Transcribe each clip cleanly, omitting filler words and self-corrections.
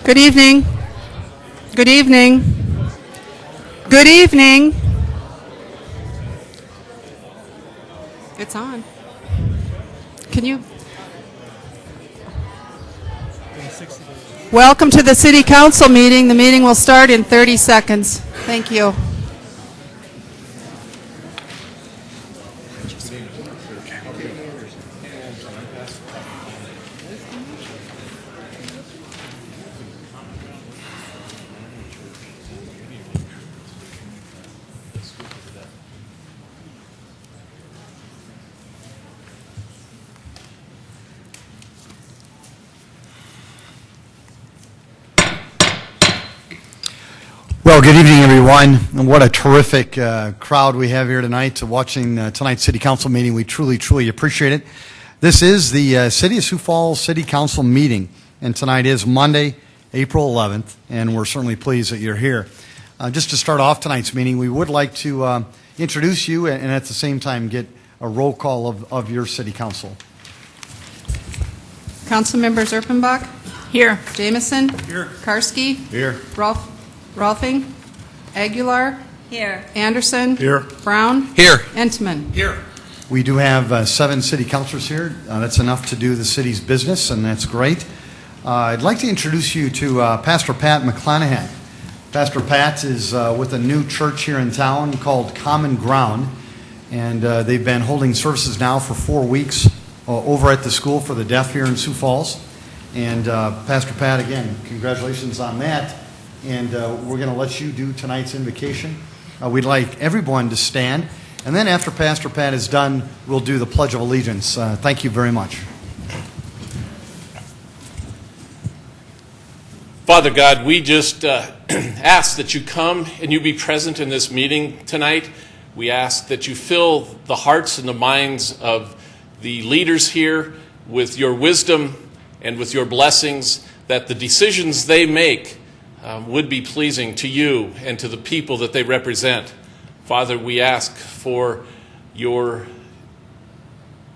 Good evening. Good evening. Good evening. It's on. Can you? Welcome to the City Council meeting. The meeting will start in 30 seconds. Thank you. Well, good evening, everyone. And what a terrific crowd we have here tonight watching tonight's City Council meeting. We truly appreciate it. This is the City of Sioux Falls City Council meeting, and tonight is Monday, April 11th, and we're certainly pleased that you're here. Just to start off tonight's meeting, we would like to introduce you and at the same time get a roll call of your City Council. Council members Erpenbach? Here. Jameson? Here. Karski? Here. Rolfing? Aguilar? Here. Anderson? Here. Brown? Here. Entman? Here. We do have 7 city councilors here. That's enough to do the city's business, and that's great. I'd like to introduce you to Pastor Pat McClanahan. Pastor Pat is with a new church here in town called Common Ground, and they've been holding services now for 4 weeks over at the School for the Deaf here in Sioux Falls. And Pastor Pat, again, congratulations on that. And we're going to let you do tonight's invocation. We'd like everyone to stand. And then after Pastor Pat is done, we'll do the Pledge of Allegiance. Thank you very much. Father God, we just ask that you come and you be present in this meeting tonight. We ask that you fill the hearts and the minds of the leaders here with your wisdom and with your blessings, that the decisions they make would be pleasing to you and to the people that they represent. Father, we ask for your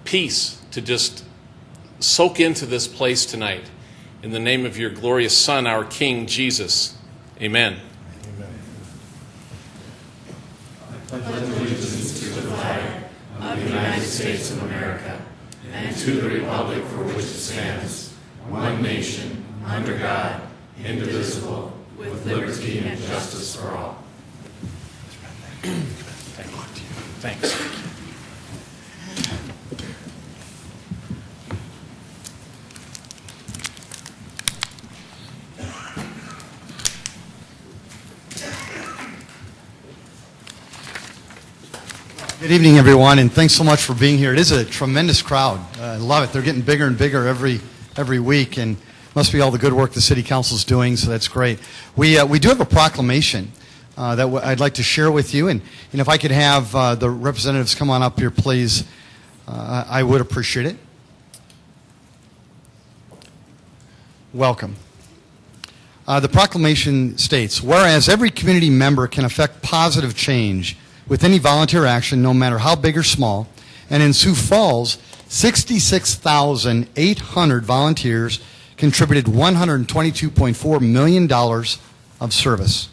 peace to just soak into this place tonight. In the name of your glorious Son, our King, Jesus. Amen. I pledge allegiance to the flag of the United States of America and to the republic for which it stands, one nation, under God, indivisible, with liberty and justice for all. Thanks. Good evening, everyone, and thanks so much for being here. It is a tremendous crowd. I love it. They're getting bigger and bigger every week, and must be all the good work the City Council is doing, so that's great. We do have a proclamation that I'd like to share with you, and if I could have the representatives come on up here, please, I would appreciate it. Welcome. The proclamation states, whereas every community member can affect positive change with any volunteer action, no matter how big or small, and in Sioux Falls, 66,800 volunteers contributed $122.4 million of service.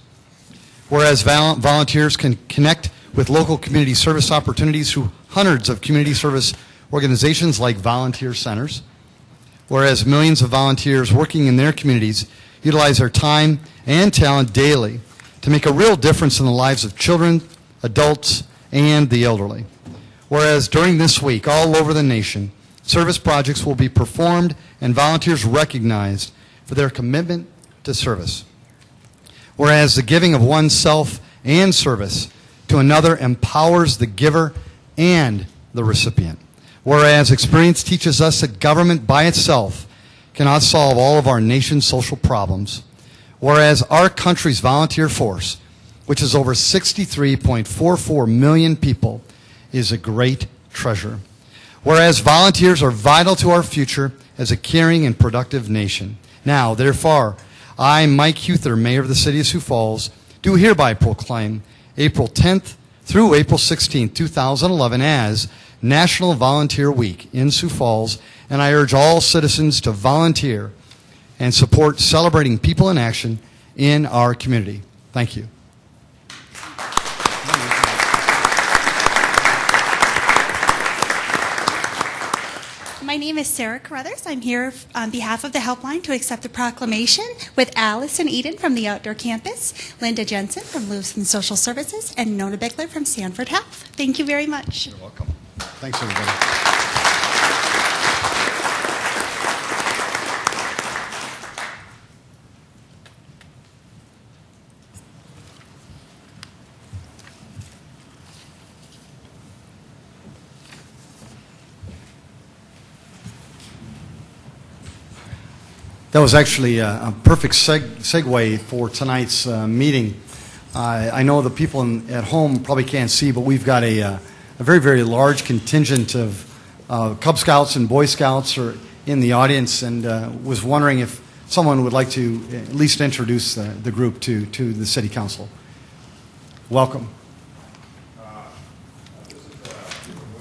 Whereas volunteers can connect with local community service opportunities through hundreds of community service organizations like volunteer centers. Whereas millions of volunteers working in their communities utilize their time and talent daily to make a real difference in the lives of children, adults, and the elderly. Whereas during this week, all over the nation, service projects will be performed and volunteers recognized for their commitment to service. Whereas the giving of oneself and service to another empowers the giver and the recipient. Whereas experience teaches us that government by itself cannot solve all of our nation's social problems. Whereas our country's volunteer force, which is over 63.44 million people, is a great treasure. Whereas volunteers are vital to our future as a caring and productive nation. Now, therefore, I, Mike Huther, Mayor of the City of Sioux Falls, do hereby proclaim April 10th through April 16th, 2011 as National Volunteer Week in Sioux Falls, and I urge all citizens to volunteer and support celebrating people in action in our community. Thank you. My name is Sarah Carruthers. I'm here on behalf of the Helpline to accept the proclamation with Alice and Eden from the Outdoor Campus, Linda Jensen from Lewiston Social Services, and Nona Bickler from Sanford Health. Thank you very much. You're welcome. Thanks, everybody. That was actually a perfect segue for tonight's meeting. I know the people at home probably can't see, but we've got a very, very large contingent of Cub Scouts and Boy Scouts are in the audience, and was wondering if someone would like to at least introduce the group to the City Council. Welcome.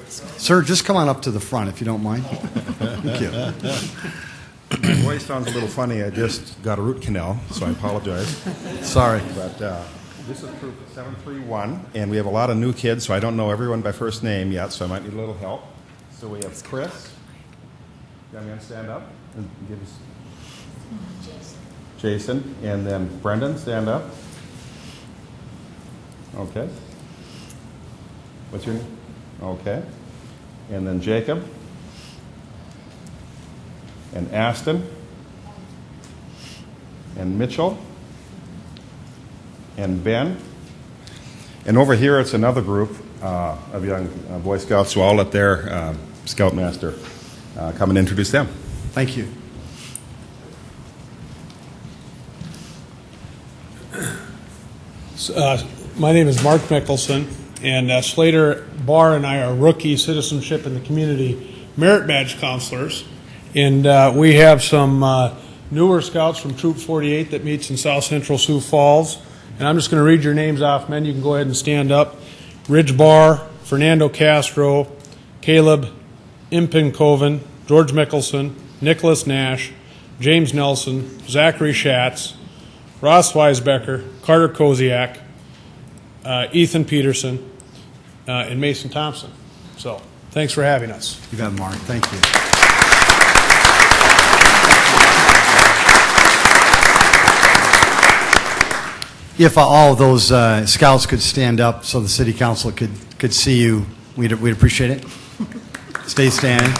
Sir, just come on up to the front if you don't mind. Thank you. My voice sounds a little funny. I just got a root canal, so I apologize. Sorry. But this is Troop 731, and we have a lot of new kids, so I don't know everyone by first name yet, so I might need a little help. So we have Chris. Young man, stand up and give us. Jason. And then Brendan, stand up. Okay. What's your name? Okay. And then Jacob. And Aston, and Mitchell, and Ben. And over here it's another group of young Boy Scouts who all let their Scoutmaster come and introduce them. Thank you. My name is Mark Mickelson, and Slater Barr and I are rookie citizenship in the community merit badge counselors. And we have some newer scouts from Troop 48 that meets in South Central Sioux Falls. And I'm just going to read your names off, men. You can go ahead and stand up. Ridge Barr, Fernando Castro, Caleb Impinkoven, George Mickelson, Nicholas Nash, James Nelson, Zachary Schatz, Ross Weisbecker, Carter Koziak, Ethan Peterson, and Mason Thompson. So thanks for having us. You got it, Mark. Thank you. If all of those scouts could stand up so the City Council could see you, we'd appreciate it. Stay standing.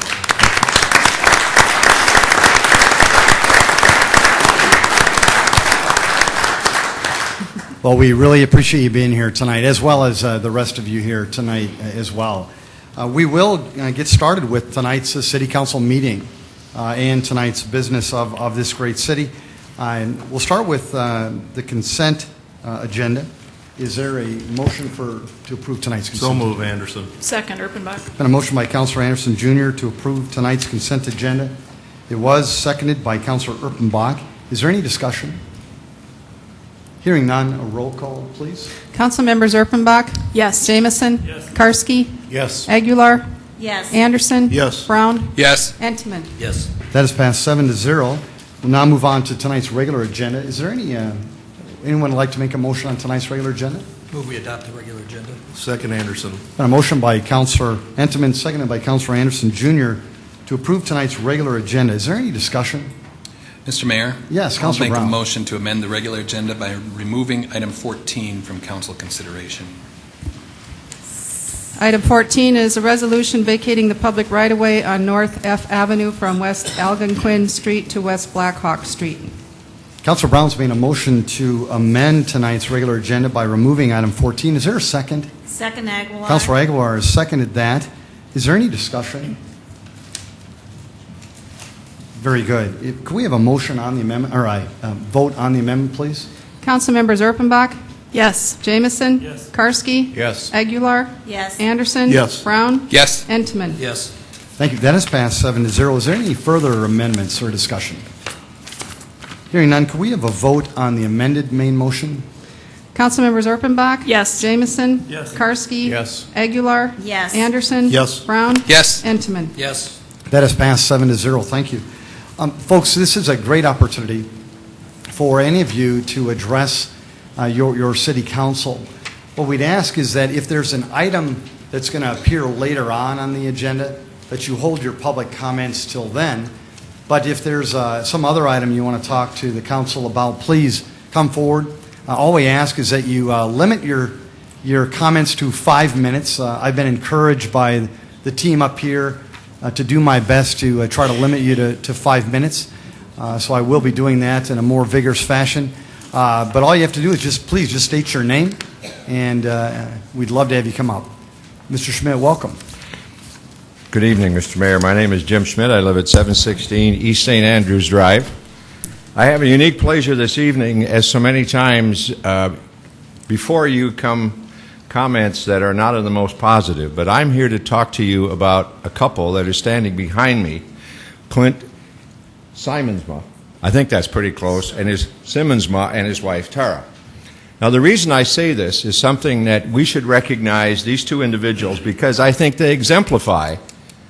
Well, we really appreciate you being here tonight, as well as the rest of you here tonight as well. We will get started with tonight's City Council meeting and tonight's business of this great city. We'll start with the consent agenda. Is there a motion to approve tonight's consent? So move, Anderson. Second, Erpenbach. Been a motion by Councilor Anderson Jr. to approve tonight's consent agenda. It was seconded by Councilor Erpenbach. Is there any discussion? Hearing none, a roll call, please. Council members Erpenbach? Yes. Jamison? Yes. Karski? Yes. Aguilar? Yes. Anderson? Yes. Brown? Yes. Entman? Yes. That is passed 7-0. We'll now move on to tonight's regular agenda. Is there anyone like to make a motion on tonight's regular agenda? Move we adopt the regular agenda. Second, Anderson. Been a motion by Councilor Entman, seconded by Councilor Anderson Jr. to approve tonight's regular agenda. Is there any discussion? Mr. Mayor? Yes, Councilor I'll make Brown. a motion to amend the regular agenda by removing item 14 from council consideration. Item 14 is a resolution vacating the public right-of-way on North F Avenue from West Algonquin Street to West Blackhawk Street. Councilor Brown's made a motion to amend tonight's regular agenda by removing item 14. Is there a second? Second, Aguilar. Councilor Aguilar has seconded that. Is there any discussion? Very good. Can we have a motion on the amendment, or a vote on the amendment, please? Council members Erpenbach? Yes. Jamison? Yes. Karski? Yes. Aguilar? Yes. Anderson? Yes. Brown? Yes. Entman? Yes. Thank you. That has passed 7-0. Is there any further amendments or discussion? Hearing none, can we have a vote on the amended main motion? Council members Erpenbach? Yes. Jamison? Yes. Karski? Yes. Aguilar? Yes. Anderson? Yes. Brown? Yes. Entman? Yes. That has passed 7-0. Thank you. Folks, this is a great opportunity for any of you to address your city council. What we'd ask is that if there's an item that's going to appear later on the agenda, that you hold your public comments till then. But if there's some other item you want to talk to the council about, please come forward. All we ask is that you limit your comments to 5 minutes. I've been encouraged by the team up here to do my best to try to limit you to 5 minutes. So I will be doing that in a more vigorous fashion. But all you have to do is please state your name, and we'd love to have you come up. Mr. Schmidt, welcome. Good evening, Mr. Mayor. My name is Jim Schmidt. I live at 716 East St. Andrews Drive. I have a unique pleasure this evening, as so many times before you come comments that are not in the most positive, but I'm here to talk to you about a couple that is standing behind me, Clint Simonsma, I think that's pretty close, and his Simmonsma and his wife Tara. Now, the reason I say this is something that we should recognize these two individuals because I think they exemplify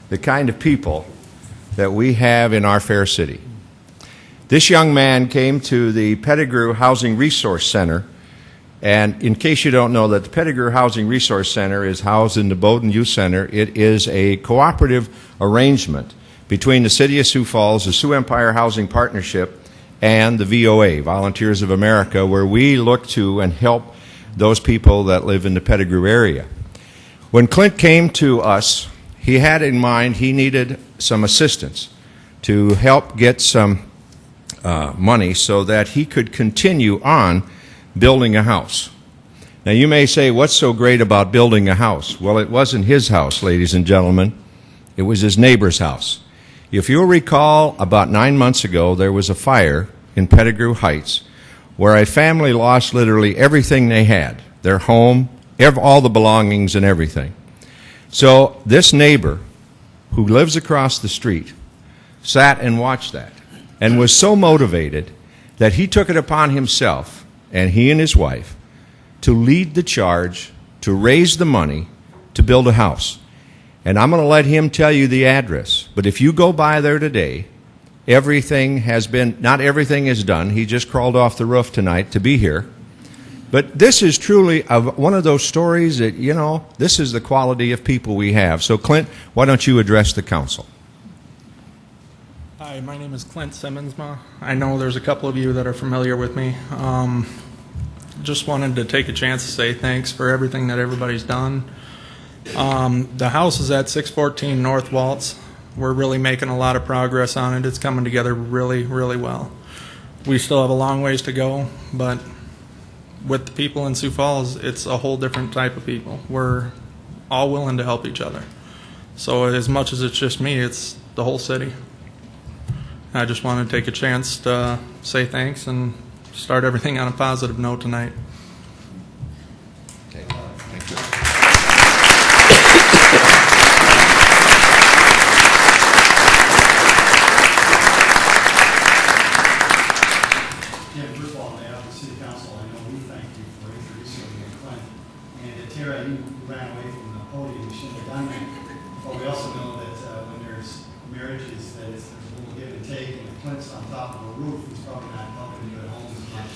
the kind of people that we have in our fair city. This young man came to the Pettigrew Housing Resource Center, and in case you don't know that the Pettigrew Housing Resource Center is housed in the Bowdoin Youth Center, it is a cooperative arrangement between the City of Sioux Falls, the Sioux Empire Housing Partnership, and the VOA, Volunteers of America, where we look to and help those people that live in the Pettigrew area. When Clint came to us, he had in mind he needed some assistance to help get some money so that he could continue on building a house. Now you may say, what's so great about building a house? Well, it wasn't his house, ladies and gentlemen. It was his neighbor's house. If you'll recall, about 9 months ago, there was a fire in Pettigrew Heights where a family lost literally everything they had, their home, all the belongings and everything. So this neighbor, who lives across the street, sat and watched that and was so motivated that he took it upon himself, and he and his wife, to lead the charge, to raise the money, to build a house. And I'm going to let him tell you the address. But if you go by there today, everything has been, not everything is done. He just crawled off the roof tonight to be here. But this is truly one of those stories that, you know, this is the quality of people we have. So, Clint, why don't you address the council? Hi, my name is Clint Simmonsma. I know there's a couple of you that are familiar with me. Just wanted to take a chance to say thanks for everything that everybody's done. The house is at 614 North Waltz. We're really making a lot of progress on it. It's coming together really, really well. We still have a long ways to go, but with the people in Sioux Falls, it's a whole different type of people. We're all willing to help each other. So as much as it's just me, it's the whole city. I just want to take a chance to say thanks and start everything on a positive note tonight. Okay. Thank you. First of all, on behalf of the City Council, I know we thank you for introducing me to Clint. And Tara, you ran away from the podium, you shouldn't have done that. But we also know that when there's marriages, that there's a little give and take, and if Clint's on top of a roof, he's probably not helping you at home as much.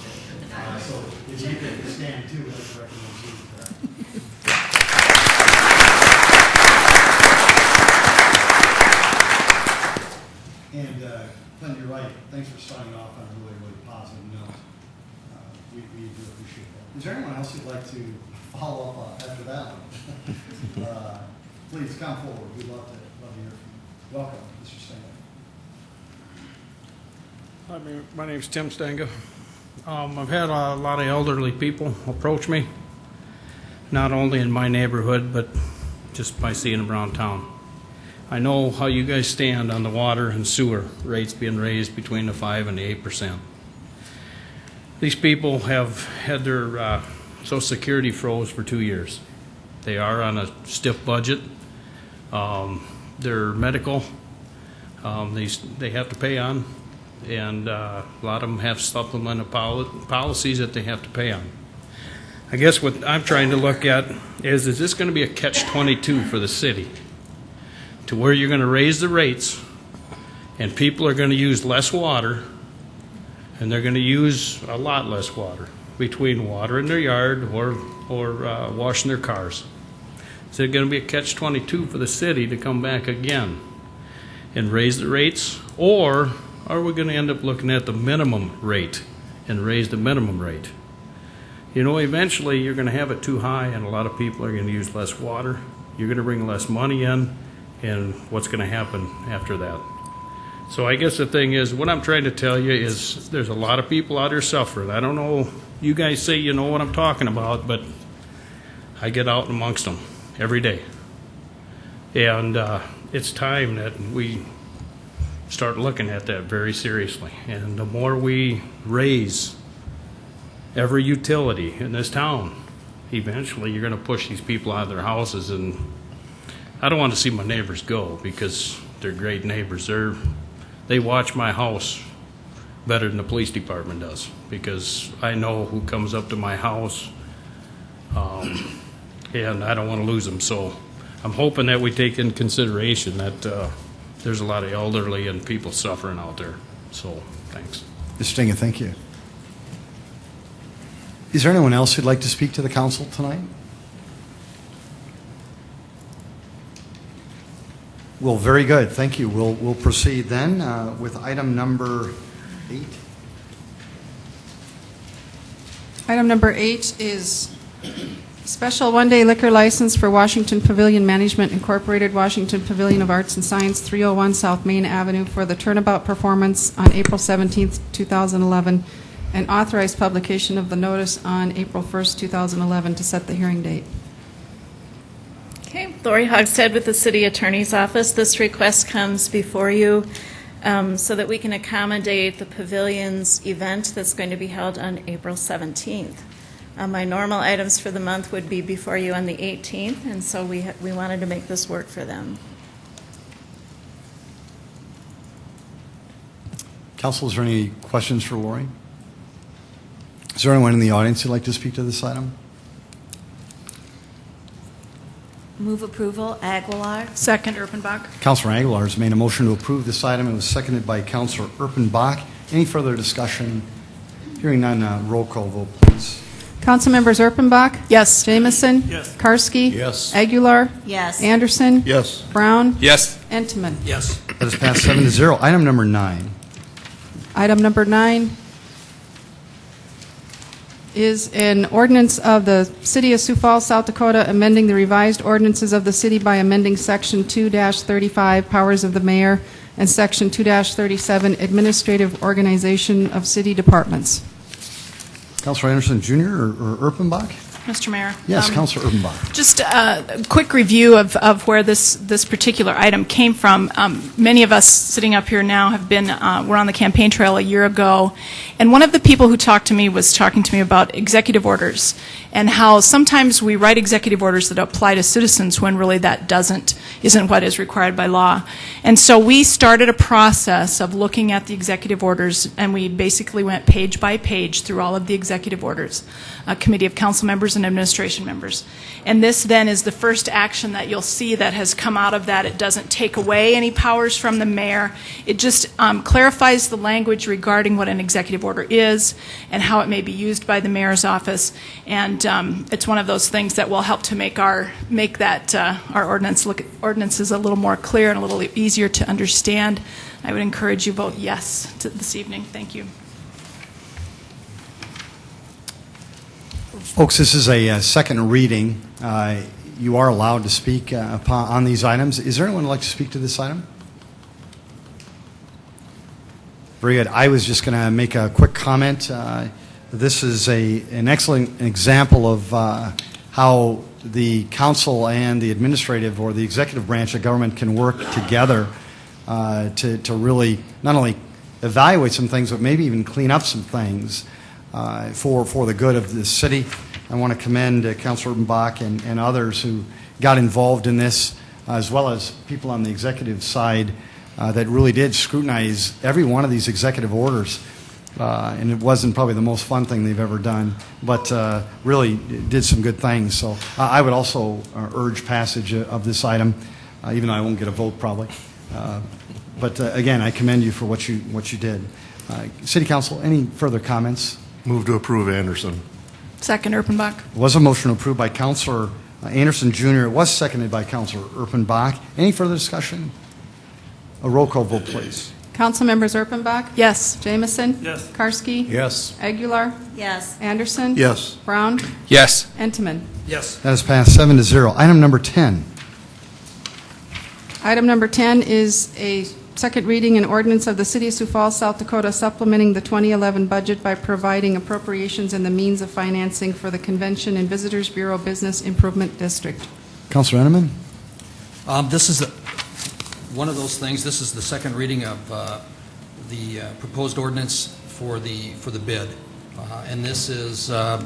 So if you could stand too, I'd recommend you. And Clint, you're right. Thanks for starting off on a really, really positive note. We do appreciate that. Is there anyone else you'd like to follow up after that one? Please come forward. We'd love to hear from you. Welcome, Mr. Stango. Hi, my name's Tim Stenga. I've had a lot of elderly people approach me, not only in my neighborhood, but just by seeing them around town. I know how you guys stand on the water and sewer rates being raised between the 5 and the 8%. These people have had their Social Security froze for 2 years. They are on a stiff budget. Their medical, they have to pay on, and a lot of them have supplemental policies that they have to pay on. I guess what I'm trying to look at is this going to be a catch-22 for the city, to where you're going to raise the rates And people are going to use less water, and they're going to use a lot less water between watering their yard or washing their cars. Is it going to be a catch-22 for the city to come back again and raise the rates? Or are we going to end up looking at the minimum rate and raise the minimum rate? You know, eventually you're going to have it too high, and a lot of people are going to use less water. You're going to bring less money in, and what's going to happen after that? So I guess the thing is, what I'm trying to tell you is there's a lot of people out there suffering. I don't know, you guys say you know what I'm talking about, but I get out amongst them every day. And it's time that we start looking at that very seriously. And the more we raise every utility in this town, eventually you're going to push these people out of their houses. And I don't want to see my neighbors go, because they're great neighbors. They watch my house better than the police department does, because I know who comes up to my house, and I don't want to lose them. So I'm hoping that we take into consideration that there's a lot of elderly and people suffering out there. So thanks. Mr. Stinga, thank you. Is there anyone else who'd like to speak to the council tonight? Well, very good. Thank you. We'll proceed then with item number 8. Item number 8 is special one-day liquor license for Washington Pavilion Management Incorporated, Washington Pavilion of Arts and Science, 301 South Main Avenue, for the Turnabout performance on April 17th, 2011, and authorized publication of the notice on April 1st, 2011, to set the hearing date. Okay, Lori Hogshead with the City Attorney's Office. This request comes before you so that we can accommodate the Pavilion's event that's going to be held on April 17th. My normal items for the month would be before you on the 18th, and so we wanted to make this work for them. Council, is there any questions for Lori? Is there anyone in the audience who'd like to speak to this item? Move approval, Aguilar. Second, Erpenbach. Councilor Aguilar has made a motion to approve this item. It was seconded by Councilor Erpenbach. Any further discussion? Hearing none, roll call vote, please. Councilmembers Erpenbach? Yes. Jamison? Yes. Karski? Yes. Aguilar? Yes. Anderson? Yes. Brown? Yes. Entman? Yes. That is passed 7-0. Item number 9. Item number 9 is an ordinance of the City of Sioux Falls, South Dakota, amending the revised ordinances of the city by amending Section 2-35, Powers of the Mayor, and Section 2-37, Administrative Organization of City Departments. Councilor Anderson Jr. or Erpenbach? Mr. Mayor. Yes, Councilor Erpenbach. Just a quick review of where this particular item came from. Many of us sitting up here now have been, were on the campaign trail a year ago, and one of the people who talked to me was talking to me about executive orders and how sometimes we write executive orders that apply to citizens when really that isn't what is required by law. And so we started a process of looking at the executive orders, and we basically went page by page through all of the executive orders, a committee of council members and administration members. And this then is the first action that you'll see that has come out of that. It doesn't take away any powers from the mayor. It just clarifies the language regarding what an executive order is and how it may be used by the mayor's office. And it's one of those things that will help to make our ordinances a little more clear and a little easier to understand. I would encourage you vote yes this evening. Thank you. Folks, this is a second reading. You are allowed to speak on these items. Is there anyone who would like to speak to this item? Very good. I was just going to make a quick comment. This is an excellent example of how the council and the administrative or the executive branch of government can work together to really not only evaluate some things, but maybe even clean up some things for the good of the city. I want to commend Councilor Erpenbach and others who got involved in this, as well as people on the executive side that really did scrutinize every one of these executive orders. And it wasn't probably the most fun thing they've ever done, but really did some good things. So I would also urge passage of this item, even though I won't get a vote probably. But again, I commend you for what you did. City Council, any further comments? Move to approve Anderson. Second, Erpenbach. It was a motion approved by Councilor Anderson Jr. It was seconded by Councilor Erpenbach. Any further discussion? A roll call vote, please. Council members Erpenbach? Yes. Jamison? Yes. Karski? Yes. Aguilar? Yes. Anderson? Yes. Brown? Yes. Entenmann? Yes. That is passed 7-0. Item number 10. Item number 10 is a second reading and ordinance of the City of Sioux Falls, South Dakota, supplementing the 2011 budget by providing appropriations and the means of financing for the Convention and Visitors Bureau Business Improvement District. Councilor Entenmann? This is one of those things. This is the second reading of the proposed ordinance for the bid. And this is, the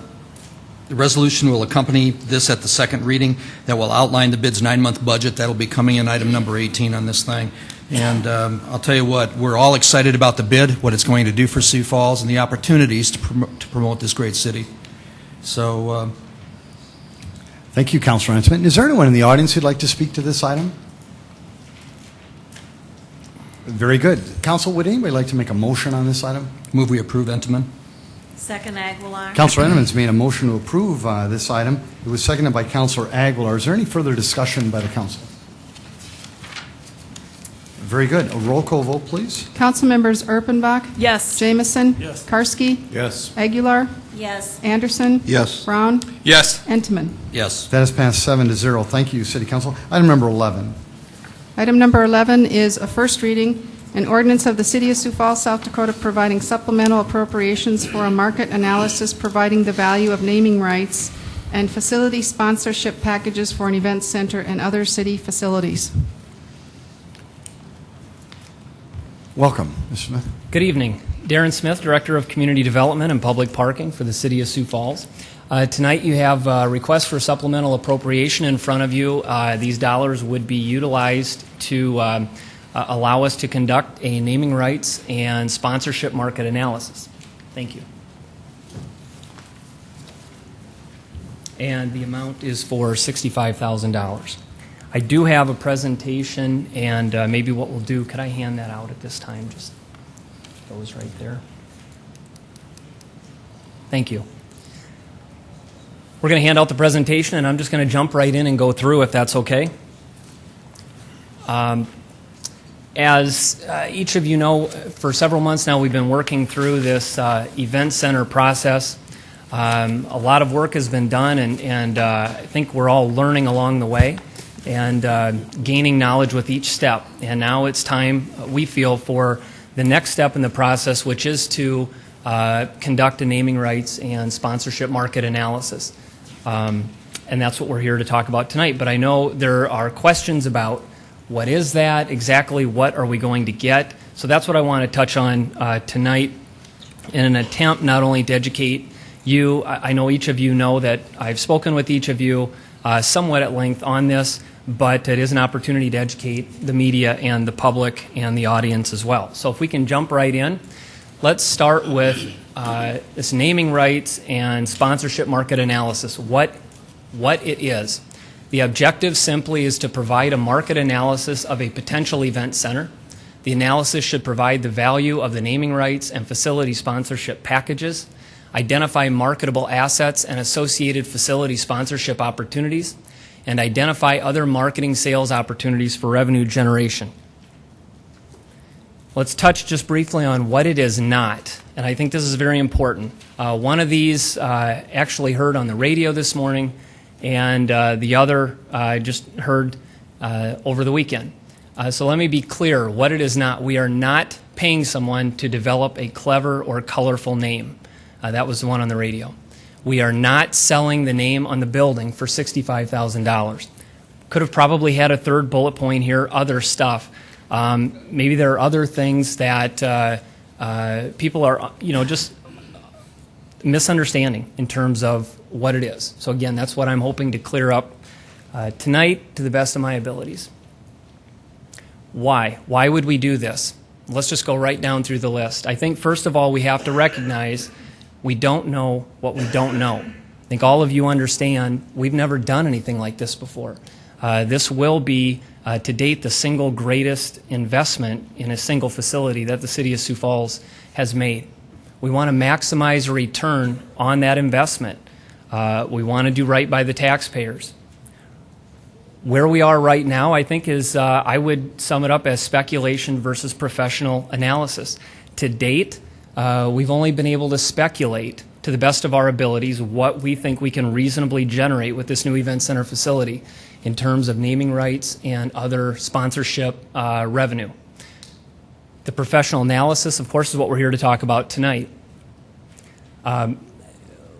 resolution will accompany this at the second reading that will outline the bid's 9-month budget. That will be coming in item number 18 on this thing. And I'll tell you what, we're all excited about the bid, what it's going to do for Sioux Falls, and the opportunities to promote this great city. So, Thank you, Councilor Entenmann. Is there anyone in the audience who'd like to speak to this item? Very good. Council, would anybody like to make a motion on this item? move we approve, Entenmann. Second, Aguilar. Councilor Entenmann's made a motion to approve this item. It was seconded by Councilor Aguilar. Is there any further discussion by the council? Very good. A roll call vote, please. Council members Erpenbach? Yes. Jamison? Yes. Karski? Yes. Aguilar? Yes. Anderson? Yes. Brown? Yes. Entenmann? Yes. That is passed 7-0. Thank you, City Council. Item number 11. Item number 11 is a first reading, an ordinance of the City of Sioux Falls, South Dakota, providing supplemental appropriations for a market analysis providing the value of naming rights and facility sponsorship packages for an event center and other city facilities. Welcome, Mr. Smith. Good evening. Darren Smith, Director of Community Development and Public Parking for the City of Sioux Falls. Tonight you have a request for supplemental appropriation in front of you. These dollars would be utilized to allow us to conduct a naming rights and sponsorship market analysis. Thank you. And the amount is for $65,000. I do have a presentation, and maybe what we'll do, could I hand that out at this time? Just goes right there. Thank you. We're going to hand out the presentation, and I'm just going to jump right in and go through if that's okay. As each of you know, for several months now we've been working through this event center process. A lot of work has been done, and I think we're all learning along the way and gaining knowledge with each step. And now it's time, we feel, for the next step in the process, which is to conduct a naming rights and sponsorship market analysis. And that's what we're here to talk about tonight. But I know there are questions about what is that, exactly what are we going to get. So that's what I want to touch on tonight in an attempt not only to educate you. I know each of you know that I've spoken with each of you somewhat at length on this, but it is an opportunity to educate the media and the public and the audience as well. So if we can jump right in, let's start with this naming rights and sponsorship market analysis, what it is. The objective simply is to provide a market analysis of a potential event center. The analysis should provide the value of the naming rights and facility sponsorship packages, identify marketable assets and associated facility sponsorship opportunities, and identify other marketing sales opportunities for revenue generation. Let's touch just briefly on what it is not, and I think this is very important. One of these actually heard on the radio this morning, and the other I just heard over the weekend. So let me be clear what it is not. We are not paying someone to develop a clever or colorful name. That was the one on the radio. We are not selling the name on the building for $65,000. Could have probably had a third bullet point here, other stuff. Maybe there are other things that people are, just misunderstanding in terms of what it is. So again, that's what I'm hoping to clear up tonight to the best of my abilities. Why? Why would we do this? Let's just go right down through the list. I think first of all we have to recognize we don't know what we don't know. I think all of you understand we've never done anything like this before. This will be, to date, the single greatest investment in a single facility that the City of Sioux Falls has made. We want to maximize return on that investment. We want to do right by the taxpayers. Where we are right now, I think, is I would sum it up as speculation versus professional analysis. To date, we've only been able to speculate to the best of our abilities what we think we can reasonably generate with this new event center facility in terms of naming rights and other sponsorship revenue. The professional analysis, of course, is what we're here to talk about tonight.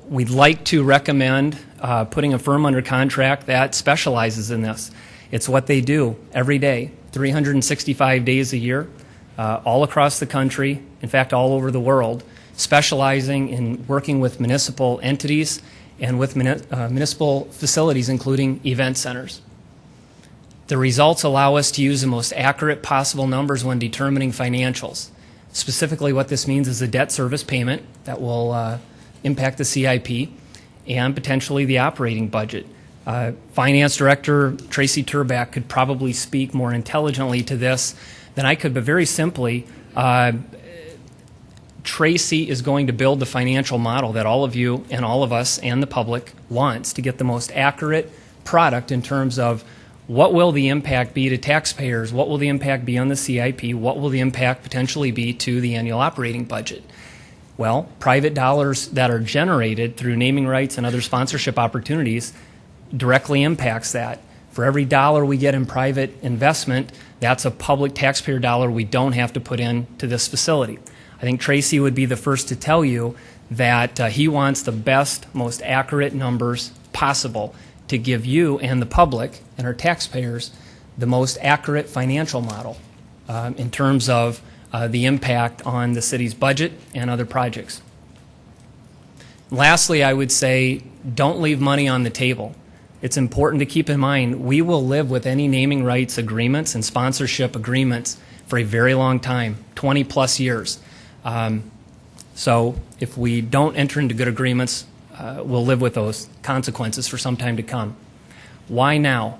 We'd like to recommend putting a firm under contract that specializes in this. It's what they do every day, 365 days a year, all across the country, in fact, all over the world, specializing in working with municipal entities and with municipal facilities, including event centers. The results allow us to use the most accurate possible numbers when determining financials. Specifically, what this means is a debt service payment that will impact the CIP and potentially the operating budget. Finance Director Tracy Turback could probably speak more intelligently to this than I could, but very simply, Tracy is going to build the financial model that all of you and all of us and the public wants to get the most accurate product in terms of what will the impact be to taxpayers, what will the impact be on the CIP, what will the impact potentially be to the annual operating budget. Well, private dollars that are generated through naming rights and other sponsorship opportunities directly impacts that. For every dollar we get in private investment, that's a public taxpayer dollar we don't have to put into this facility. I think Tracy would be the first to tell you that he wants the best, most accurate numbers possible to give you and the public and our taxpayers the most accurate financial model in terms of the impact on the city's budget and other projects. Lastly, I would say don't leave money on the table. It's important to keep in mind we will live with any naming rights agreements and sponsorship agreements for a very long time, 20 plus years. So if we don't enter into good agreements, we'll live with those consequences for some time to come. Why now?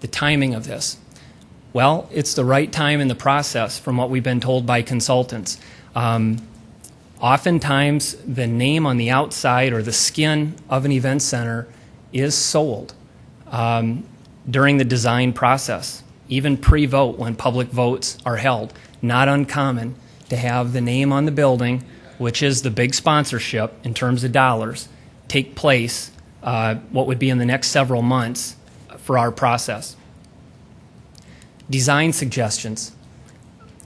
The timing of this. Well, it's the right time in the process from what we've been told by consultants. Oftentimes, the name on the outside or the skin of an event center is sold during the design process, even pre-vote when public votes are held. Not uncommon to have the name on the building, which is the big sponsorship in terms of dollars, take place what would be in the next several months for our process. Design suggestions.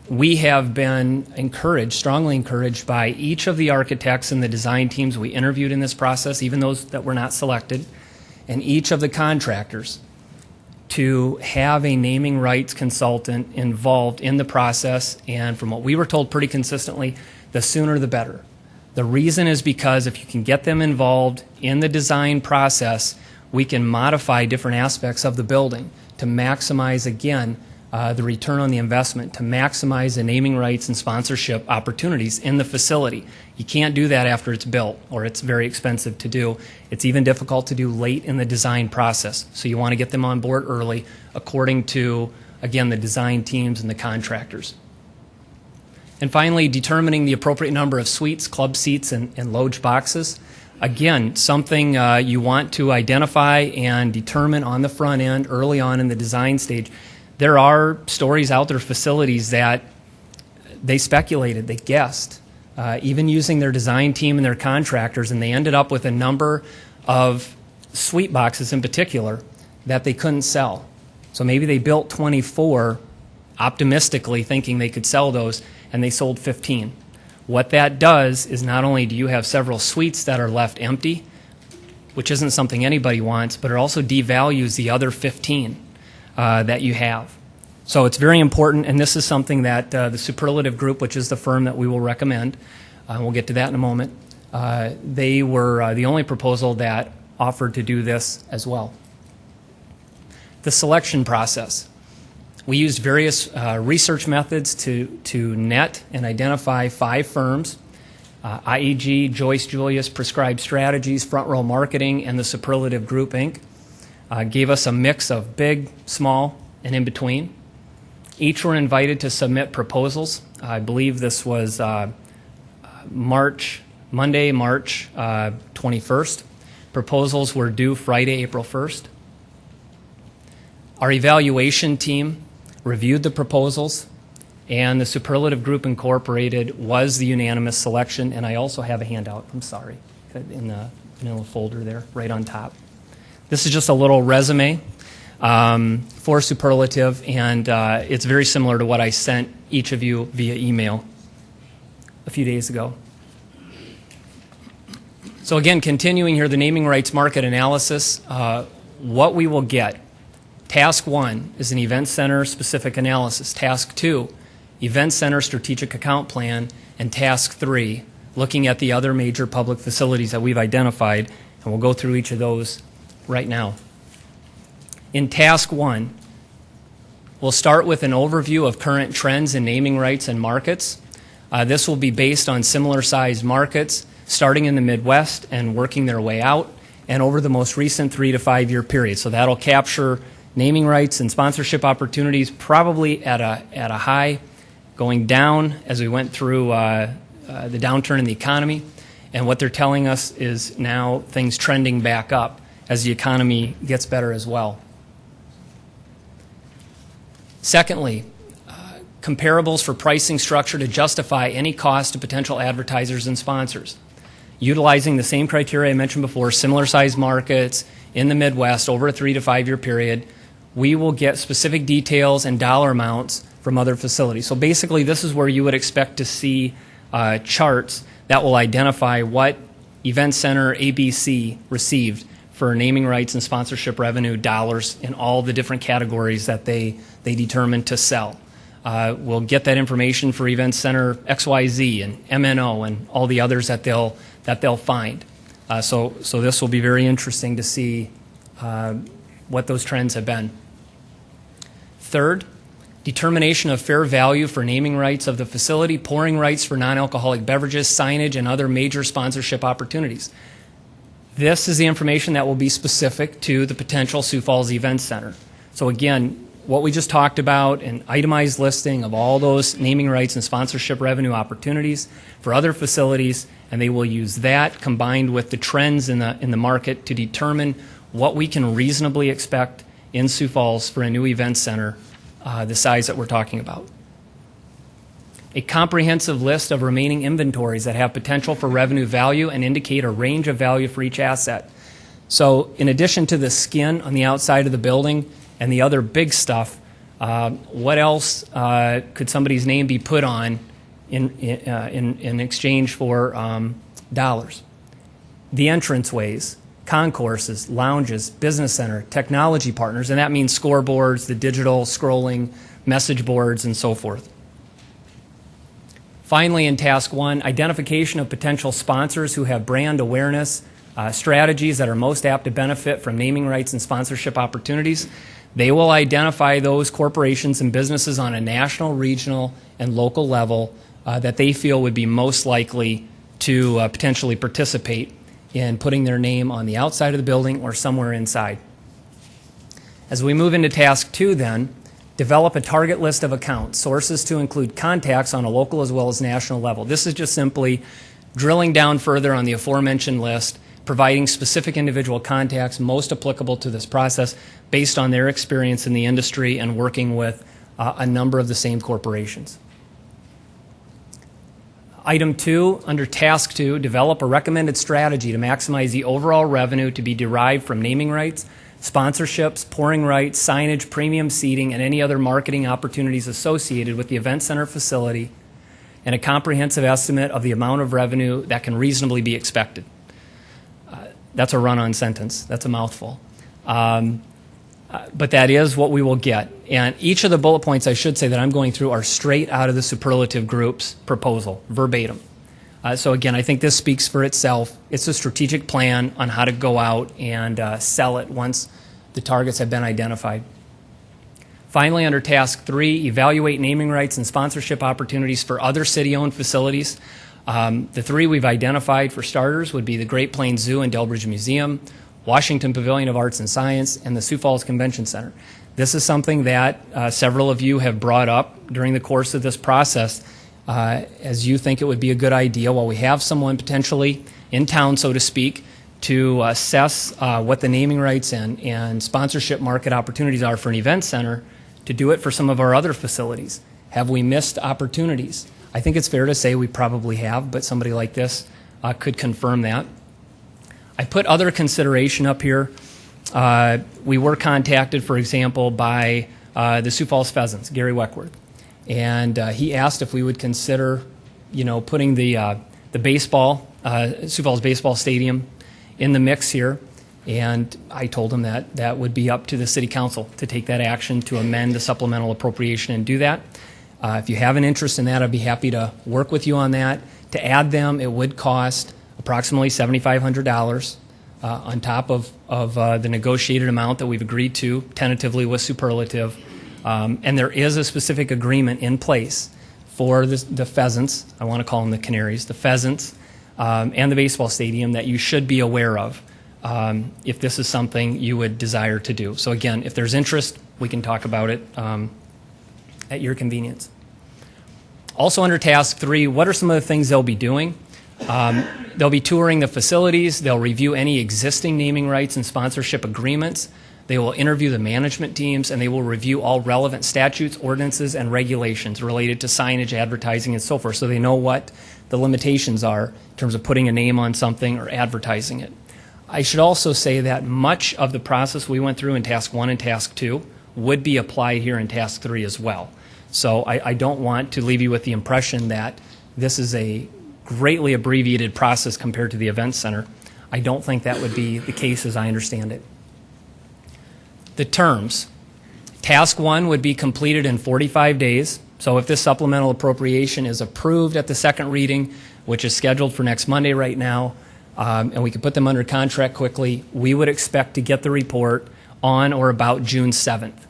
We have been encouraged, strongly encouraged by each of the architects and the design teams we interviewed in this process, even those that were not selected, and each of the contractors to have a naming rights consultant involved in the process, and from what we were told pretty consistently, the sooner the better. The reason is because if you can get them involved in the design process, we can modify different aspects of the building to maximize, again, the return on the investment, to maximize the naming rights and sponsorship opportunities in the facility. You can't do that after it's built, or it's very expensive to do. It's even difficult to do late in the design process. So you want to get them on board early according to, again, the design teams and the contractors. And finally, determining the appropriate number of suites, club seats, and loge boxes. Again, something you want to identify and determine on the front end early on in the design stage. There are stories out there, facilities that they speculated, they guessed, even using their design team and their contractors, and they ended up with a number of suite boxes in particular that they couldn't sell. So maybe they built 24 optimistically thinking they could sell those, and they sold 15. What that does is not only do you have several suites that are left empty, which isn't something anybody wants, but it also devalues the other 15 that you have. So it's very important, and this is something that the Superlative Group, which is the firm that we will recommend, we'll get to that in a moment, they were the only proposal that offered to do this as well. The selection process. We used various research methods to net and identify 5 firms, IEG, Joyce Julius, Prescribed Strategies, Front Row Marketing, and the Superlative Group, Inc. gave us a mix of big, small, and in between. Each were invited to submit proposals. I believe this was Monday, March 21st. Proposals were due Friday, April 1st. Our evaluation team reviewed the proposals, and the Superlative Group Incorporated was the unanimous selection, and I also have a handout, I'm sorry, in the folder there, right on top. This is just a little resume for Superlative, and it's very similar to what I sent each of you via email a few days ago. So again, continuing here, the naming rights market analysis, what we will get. Task 1 is an event center specific analysis. Task 2, event center strategic account plan. And task 3, looking at the other major public facilities that we've identified, and we'll go through each of those right now. In task 1, we'll start with an overview of current trends in naming rights and markets. This will be based on similar sized markets, starting in the Midwest and working their way out, and over the most recent 3 to 5 year period. So that'll capture naming rights and sponsorship opportunities probably at a high, going down as we went through the downturn in the economy. And what they're telling us is now things trending back up as the economy gets better as well. Secondly, comparables for pricing structure to justify any cost to potential advertisers and sponsors. Utilizing the same criteria I mentioned before, similar sized markets in the Midwest over a 3 to 5 year period, we will get specific details and dollar amounts from other facilities. So basically, this is where you would expect to see charts that will identify what event center ABC received for naming rights and sponsorship revenue dollars in all the different categories that they determined to sell. We'll get that information for event center XYZ and MNO and all the others that they'll find. So this will be very interesting to see what those trends have been. Third, determination of fair value for naming rights of the facility, pouring rights for non-alcoholic beverages, signage, and other major sponsorship opportunities. This is the information that will be specific to the potential Sioux Falls Event Center. So again, what we just talked about, an itemized listing of all those naming rights and sponsorship revenue opportunities for other facilities, and they will use that combined with the trends in the market to determine what we can reasonably expect in Sioux Falls for a new event center, the size that we're talking about. A comprehensive list of remaining inventories that have potential for revenue value and indicate a range of value for each asset. So in addition to the skin on the outside of the building and the other big stuff, what else could somebody's name be put on in exchange for dollars? The entranceways, concourses, lounges, business center, technology partners, and that means scoreboards, the digital scrolling, message boards, and so forth. Finally, in task 1, identification of potential sponsors who have brand awareness, strategies that are most apt to benefit from naming rights and sponsorship opportunities. They will identify those corporations and businesses on a national, regional, and local level that they feel would be most likely to potentially participate in putting their name on the outside of the building or somewhere inside. As we move into task 2 then, develop a target list of accounts, sources to include contacts on a local as well as national level. This is just simply drilling down further on the aforementioned list, providing specific individual contacts most applicable to this process based on their experience in the industry and working with a number of the same corporations. Item 2, under Task 2, develop a recommended strategy to maximize the overall revenue to be derived from naming rights, sponsorships, pouring rights, signage, premium seating, and any other marketing opportunities associated with the event center facility, and a comprehensive estimate of the amount of revenue that can reasonably be expected. That's a run-on sentence. That's a mouthful. But that is what we will get. And each of the bullet points, I should say, that I'm going through are straight out of the Superlative Group's proposal, verbatim. So again, I think this speaks for itself. It's a strategic plan on how to go out and sell it once the targets have been identified. Finally, under Task 3, evaluate naming rights and sponsorship opportunities for other city-owned facilities. The 3 we've identified for starters would be the Great Plains Zoo and Delbridge Museum, Washington Pavilion of Arts and Science, and the Sioux Falls Convention Center. This is something that several of you have brought up during the course of this process as you think it would be a good idea, while we have someone potentially in town, so to speak, to assess what the naming rights and sponsorship market opportunities are for an event center, to do it for some of our other facilities. Have we missed opportunities? I think it's fair to say we probably have, but somebody like this could confirm that. I put other consideration up here. We were contacted, for example, by the Sioux Falls Pheasants, Gary Weckworth, and he asked if we would consider, putting the baseball, Sioux Falls Baseball Stadium in the mix here, and I told him that that would be up to the City Council to take that action to amend the supplemental appropriation and do that. If you have an interest in that, I'd be happy to work with you on that. To add them, it would cost approximately $7,500 on top of the negotiated amount that we've agreed to tentatively with Superlative. And there is a specific agreement in place for the Pheasants, I want to call them the Canaries, the Pheasants, and the baseball stadium that you should be aware of if this is something you would desire to do. So again, if there's interest, we can talk about it at your convenience. Also under Task 3, what are some of the things they'll be doing? They'll be touring the facilities. They'll review any existing naming rights and sponsorship agreements. They will interview the management teams, and they will review all relevant statutes, ordinances, and regulations related to signage, advertising, and so forth, so they know what the limitations are in terms of putting a name on something or advertising it. I should also say that much of the process we went through in Task 1 and Task 2 would be applied here in Task 3 as well. So I don't want to leave you with the impression that this is a greatly abbreviated process compared to the Event Center. I don't think that would be the case as I understand it. The terms. Task 1 would be completed in 45 days. So if this supplemental appropriation is approved at the second reading, which is scheduled for next Monday right now, and we could put them under contract quickly, we would expect to get the report on or about June 7th.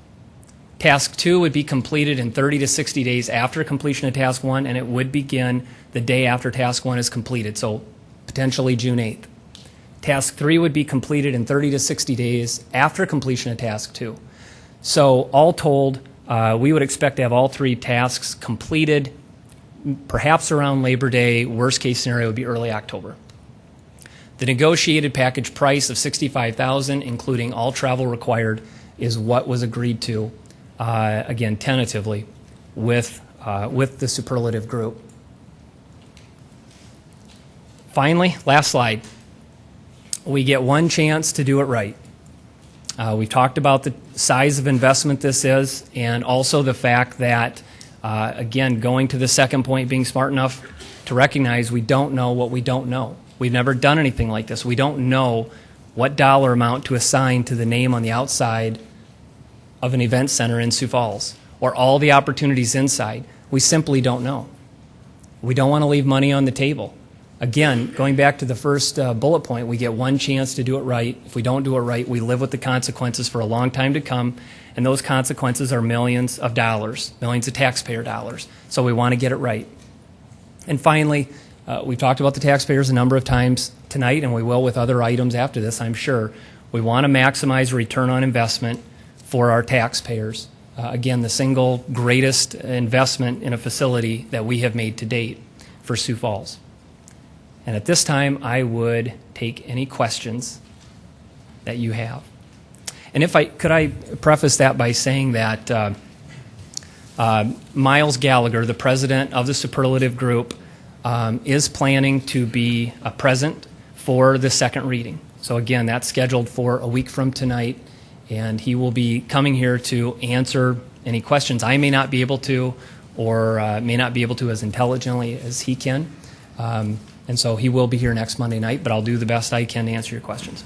Task 2 would be completed in 30 to 60 days after completion of Task 1, and it would begin the day after Task 1 is completed, so potentially June 8th. Task 3 would be completed in 30 to 60 days after completion of Task 2. So all told, we would expect to have all three tasks completed perhaps around Labor Day. Worst case scenario would be early October. The negotiated package price of $65,000, including all travel required, is what was agreed to, again, tentatively, with the Superlative Group. Finally, last slide. We get one chance to do it right. We've talked about the size of investment this is, and also the fact that, again, going to the second point, being smart enough to recognize we don't know what we don't know. We've never done anything like this. We don't know what dollar amount to assign to the name on the outside of an event center in Sioux Falls, or all the opportunities inside. We simply don't know. We don't want to leave money on the table. Again, going back to the first bullet point, we get one chance to do it right. If we don't do it right, we live with the consequences for a long time to come, and those consequences are millions of dollars, millions of taxpayer dollars. So we want to get it right. And finally, we've talked about the taxpayers a number of times tonight, and we will with other items after this, I'm sure. We want to maximize return on investment for our taxpayers. Again, the single greatest investment in a facility that we have made to date for Sioux Falls. And at this time, I would take any questions that you have. And could I preface that by saying that Miles Gallagher, the president of the Superlative Group, is planning to be present for the second reading. So again, that's scheduled for a week from tonight, and he will be coming here to answer any questions I may not be able to, or may not be able to as intelligently as he can. And so he will be here next Monday night, but I'll do the best I can to answer your questions.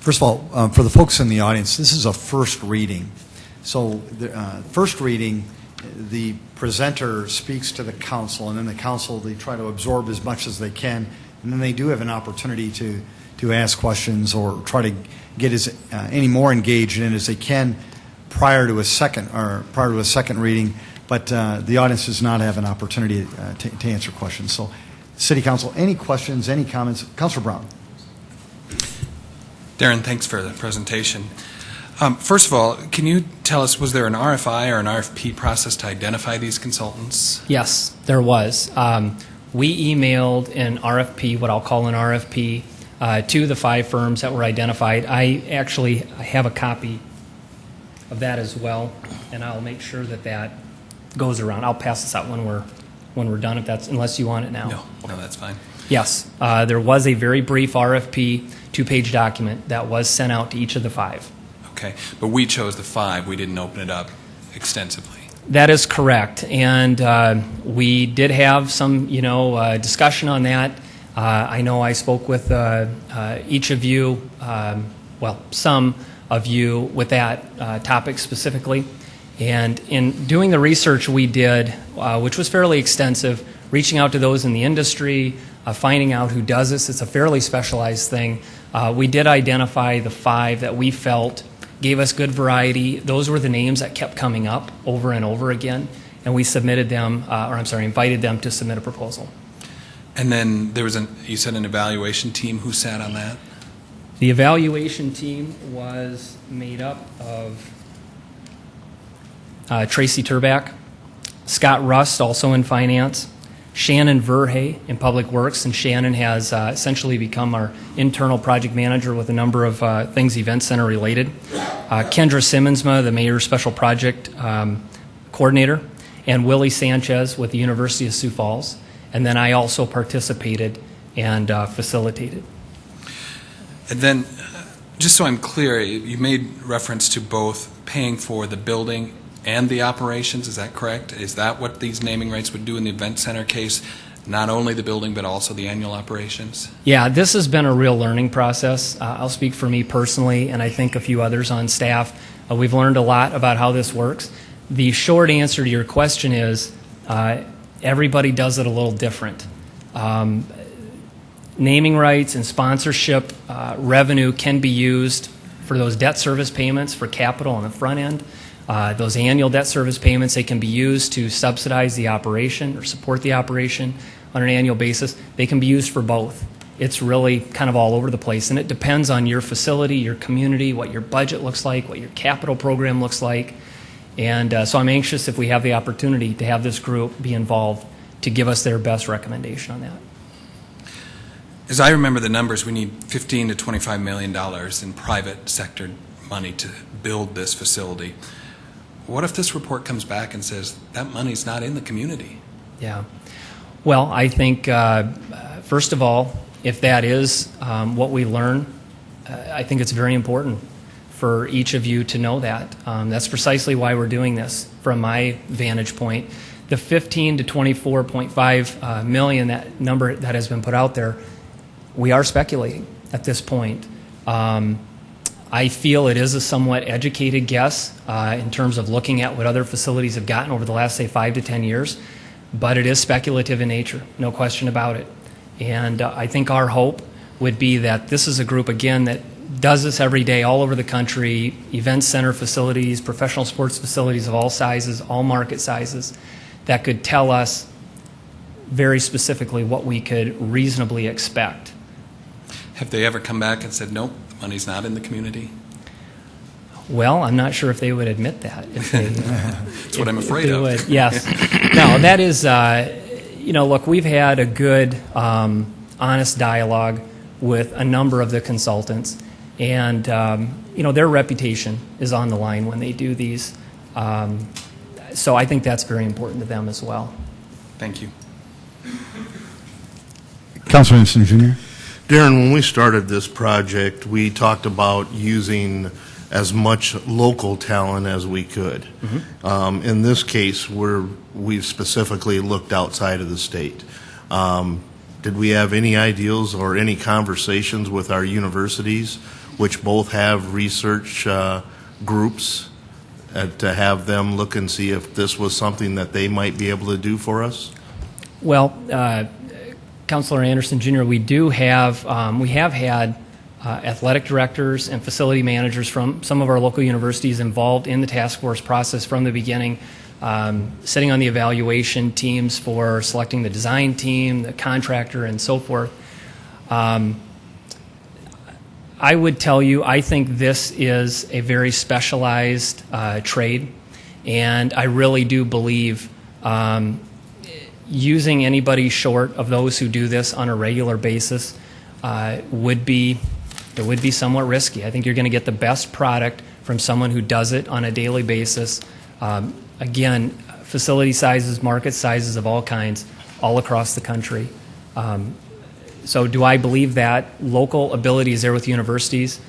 First of all, for the folks in the audience, this is a first reading. So the first reading, the presenter speaks to the council, and then the council, they try to absorb as much as they can, and then they do have an opportunity to ask questions or try to get any more engaged in it as they can prior to a second reading. But the audience does not have an opportunity to answer questions. So, City Council, any questions, any comments? Councilor Brown. Darren, thanks for the presentation. First of all, can you tell us, was there an RFI or an RFP process to identify these consultants? Yes, there was. We emailed an RFP, what I'll call an RFP, to the 5 firms that were identified. I actually have a copy of that as well, and I'll make sure that that goes around. I'll pass this out when we're done, unless you want it now. No, that's fine. Yes, there was a very brief RFP, 2-page document that was sent out to each of the 5. Okay, but we chose the 5. We didn't open it up extensively. That is correct, and we did have some, discussion on that. I know I spoke with each of you, some of you with that topic specifically. And in doing the research we did, which was fairly extensive, reaching out to those in the industry, finding out who does this, it's a fairly specialized thing. We did identify the 5 that we felt gave us good variety. Those were the names that kept coming up over and over again, and we submitted them, invited them to submit a proposal. And then there was you said an evaluation team. Who sat on that? The evaluation team was made up of Tracy Turback, Scott Rust, also in finance, Shannon Verhey in Public Works, and Shannon has essentially become our internal project manager with a number of things Event Center related. Kendra Simmonsma, the Mayor's Special Project Coordinator, and Willie Sanchez with the University of Sioux Falls. And then I also participated and facilitated. And then, just so I'm clear, you made reference to both paying for the building and the operations, is that correct? Is that what these naming rights would do in the Event Center case? Not only the building, but also the annual operations? Yeah, this has been a real learning process. I'll speak for me personally, and I think a few others on staff. We've learned a lot about how this works. The short answer to your question is everybody does it a little different. Naming rights and sponsorship revenue can be used for those debt service payments for capital on the front end. Those annual debt service payments, they can be used to subsidize the operation or support the operation on an annual basis. They can be used for both. It's really kind of all over the place, and it depends on your facility, your community, what your budget looks like, what your capital program looks like. And so I'm anxious, if we have the opportunity, to have this group be involved to give us their best recommendation on that. As I remember the numbers, we need $15 to $25 million in private sector money to build this facility. What if this report comes back and says that money's not in the community? Yeah. Well, I think, first of all, if that is what we learn, I think it's very important for each of you to know that. That's precisely why we're doing this from my vantage point. The 15 to 24.5 million, that number that has been put out there, we are speculating at this point. I feel it is a somewhat educated guess in terms of looking at what other facilities have gotten over the last, say, 5 to 10 years, but it is speculative in nature, no question about it. And I think our hope would be that this is a group, again, that does this every day all over the country, event center facilities, professional sports facilities of all sizes, all market sizes, that could tell us very specifically what we could reasonably expect. Have they ever come back and said, nope, the money's not in the community? Well, I'm not sure if they would admit that. If they, That's what I'm afraid of. Would. Yes. No, that is, look, we've had a good, honest dialogue with a number of the consultants, and, their reputation is on the line when they do these. So I think that's very important to them as well. Thank you. Councilman Anderson, Jr. Darren, when we started this project, we talked about using as much local talent as we could. Mm-hmm. In this case, we've specifically looked outside of the state. Did we have any ideals or any conversations with our universities, which both have research groups, to have them look and see if this was something that they might be able to do for us? Well, Councilor Anderson, Jr., we have had athletic directors and facility managers from some of our local universities involved in the task force process from the beginning, sitting on the evaluation teams for selecting the design team, the contractor, and so forth. I would tell you, I think this is a very specialized trade, and I really do believe using anybody short of those who do this on a regular basis would be somewhat risky. I think you're going to get the best product from someone who does it on a daily basis. Again, facility sizes, market sizes of all kinds, all across the country. So do I believe that local ability is there with universities?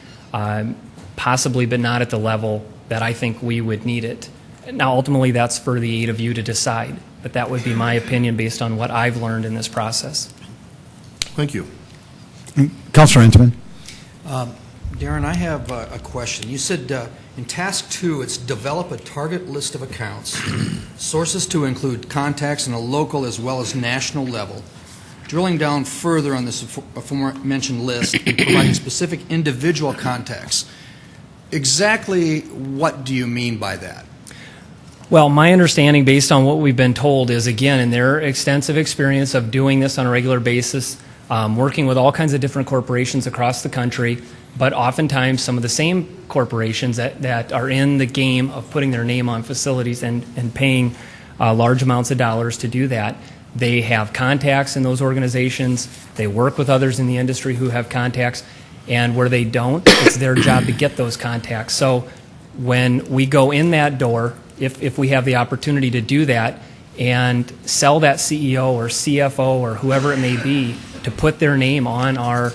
Possibly, but not at the level that I think we would need it. Now, ultimately, that's for the 8 of you to decide, but that would be my opinion based on what I've learned in this process. Thank you. Councilor Entman. Darren, I have a question. You said in task 2, it's develop a target list of accounts, sources to include contacts on a local as well as national level. Drilling down further on this aforementioned list and providing specific individual contacts. Exactly what do you mean by that? Well, my understanding, based on what we've been told, is, again, in their extensive experience of doing this on a regular basis, working with all kinds of different corporations across the country, but oftentimes some of the same corporations that are in the game of putting their name on facilities and paying large amounts of dollars to do that. They have contacts in those organizations. They work with others in the industry who have contacts. And where they don't, it's their job to get those contacts. So when we go in that door, if we have the opportunity to do that and sell that CEO or CFO or whoever it may be to put their name on our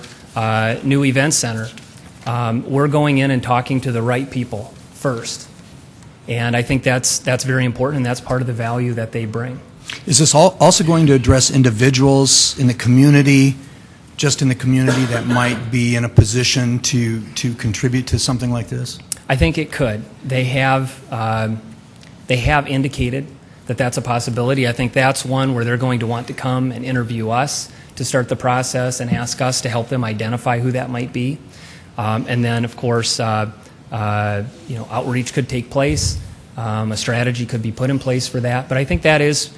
new event center, we're going in and talking to the right people first. And I think that's very important, and that's part of the value that they bring. Is this also going to address individuals in the community, just in the community, that might be in a position to contribute to something like this? I think it could. They have indicated that that's a possibility. I think that's one where they're going to want to come and interview us to start the process and ask us to help them identify who that might be. And then, of course, outreach could take place. A strategy could be put in place for that. But I think that is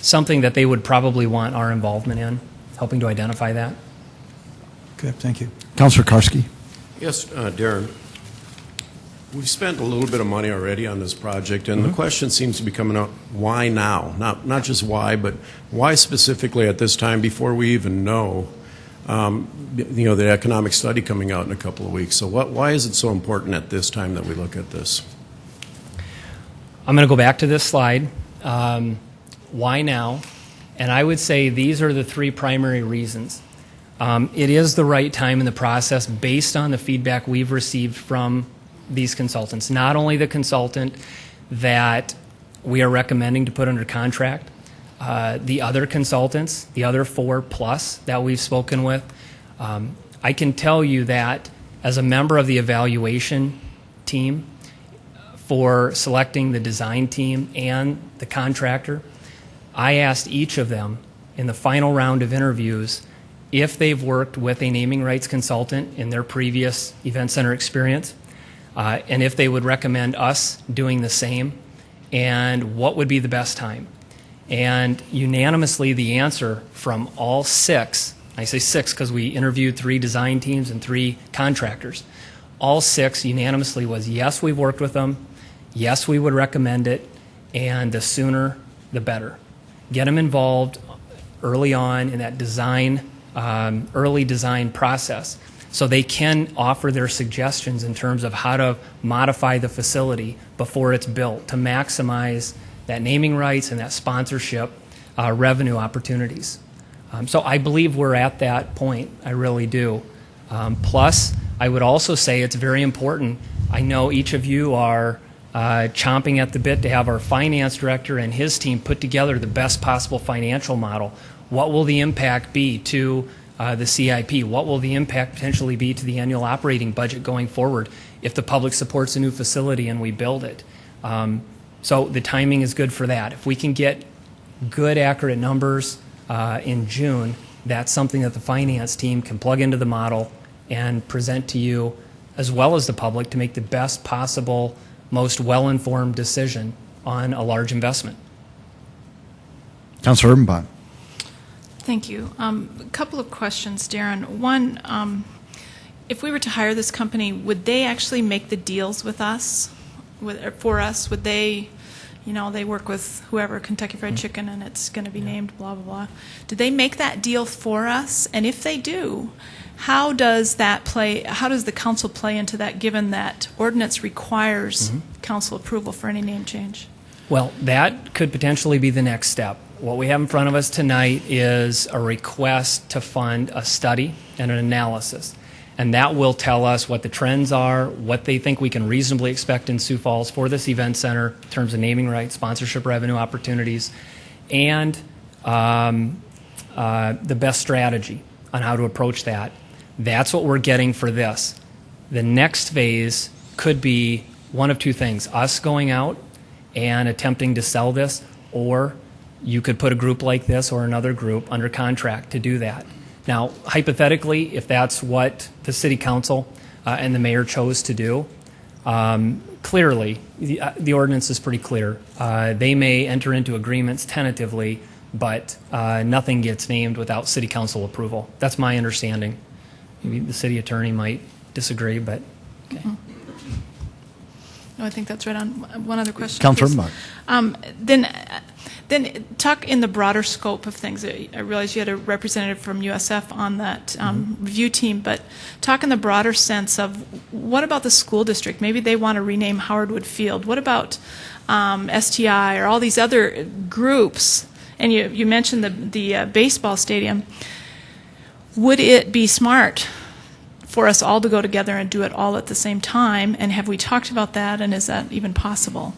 something that they would probably want our involvement in, helping to identify that. Okay, thank you. Councilor Karski. Yes, Darren. We've spent a little bit of money already on this project, and the question seems to be coming up, why now? Not just why, but why specifically at this time before we even know, the economic study coming out in a couple of weeks. So why is it so important at this time that we look at this? I'm going to go back to this slide. Why now? And I would say these are the 3 primary reasons. It is the right time in the process based on the feedback we've received from these consultants. Not only the consultant that we are recommending to put under contract, the other consultants, the other 4 plus that we've spoken with. I can tell you that as a member of the evaluation team for selecting the design team and the contractor, I asked each of them in the final round of interviews if they've worked with a naming rights consultant in their previous event center experience, and if they would recommend us doing the same, and what would be the best time. And unanimously, the answer from all 6, I say 6 because we interviewed 3 design teams and 3 contractors, all 6 unanimously was yes, we've worked with them, yes, we would recommend it, and the sooner the better. Get them involved early on in that early design process so they can offer their suggestions in terms of how to modify the facility before it's built to maximize that naming rights and that sponsorship revenue opportunities. So I believe we're at that point. I really do. Plus, I would also say it's very important. I know each of you are chomping at the bit to have our finance director and his team put together the best possible financial model. What will the impact be to the CIP? What will the impact potentially be to the annual operating budget going forward if the public supports a new facility and we build it? So the timing is good for that. If we can get good, accurate numbers in June, that's something that the finance team can plug into the model and present to you as well as the public to make the best possible, most well-informed decision on a large investment. Councilor Urbanbach. Thank you. A couple of questions, Darren. One, if we were to hire this company, would they actually make the deals with us, for us? Would they, they work with whoever, Kentucky Fried Chicken, and it's going to be named blah, blah, blah. Do they make that deal for us? And if they do, how does the council play into that, given that ordinance requires council approval for any name change? Well, that could potentially be the next step. What we have in front of us tonight is a request to fund a study and an analysis. And that will tell us what the trends are, what they think we can reasonably expect in Sioux Falls for this event center in terms of naming rights, sponsorship revenue opportunities, and the best strategy on how to approach that. That's what we're getting for this. The next phase could be one of two things: us going out and attempting to sell this, or you could put a group like this or another group under contract to do that. Now, hypothetically, if that's what the city council and the mayor chose to do, clearly, the ordinance is pretty clear. They may enter into agreements tentatively, but nothing gets named without city council approval. That's my understanding. Maybe the city attorney might disagree, but okay. No, I think that's right on. One other question, Councilor please. Then talk in the broader scope of things. I realize you had a representative from USF on that review team, but talk in the broader sense of what about the school district? Maybe they want to rename Howard Wood Field. What about STI or all these other groups? And you mentioned the baseball stadium. Would it be smart for us all to go together and do it all at the same time? And have we talked about that, and is that even possible?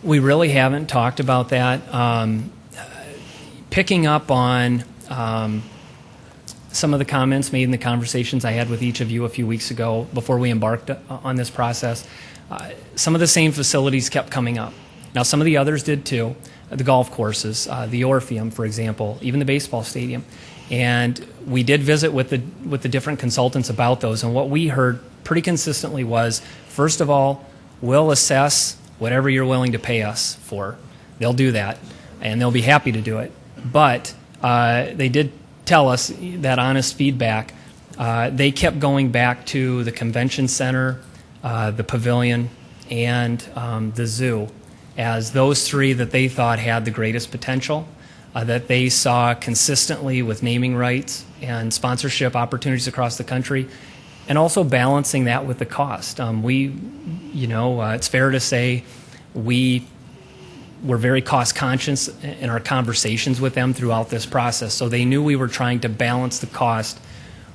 We really haven't talked about that. Picking up on some of the comments made in the conversations I had with each of you a few weeks ago before we embarked on this process, some of the same facilities kept coming up. Now, some of the others did too. The golf courses, the Orpheum, for example, even the baseball stadium. And we did visit with the different consultants about those. And what we heard pretty consistently was, first of all, we'll assess whatever you're willing to pay us for. They'll do that, and they'll be happy to do it. But they did tell us that honest feedback. They kept going back to the convention center, the pavilion, and the zoo as those three that they thought had the greatest potential, that they saw consistently with naming rights and sponsorship opportunities across the country, and also balancing that with the cost. It's fair to say we were very cost conscious in our conversations with them throughout this process. So they knew we were trying to balance the cost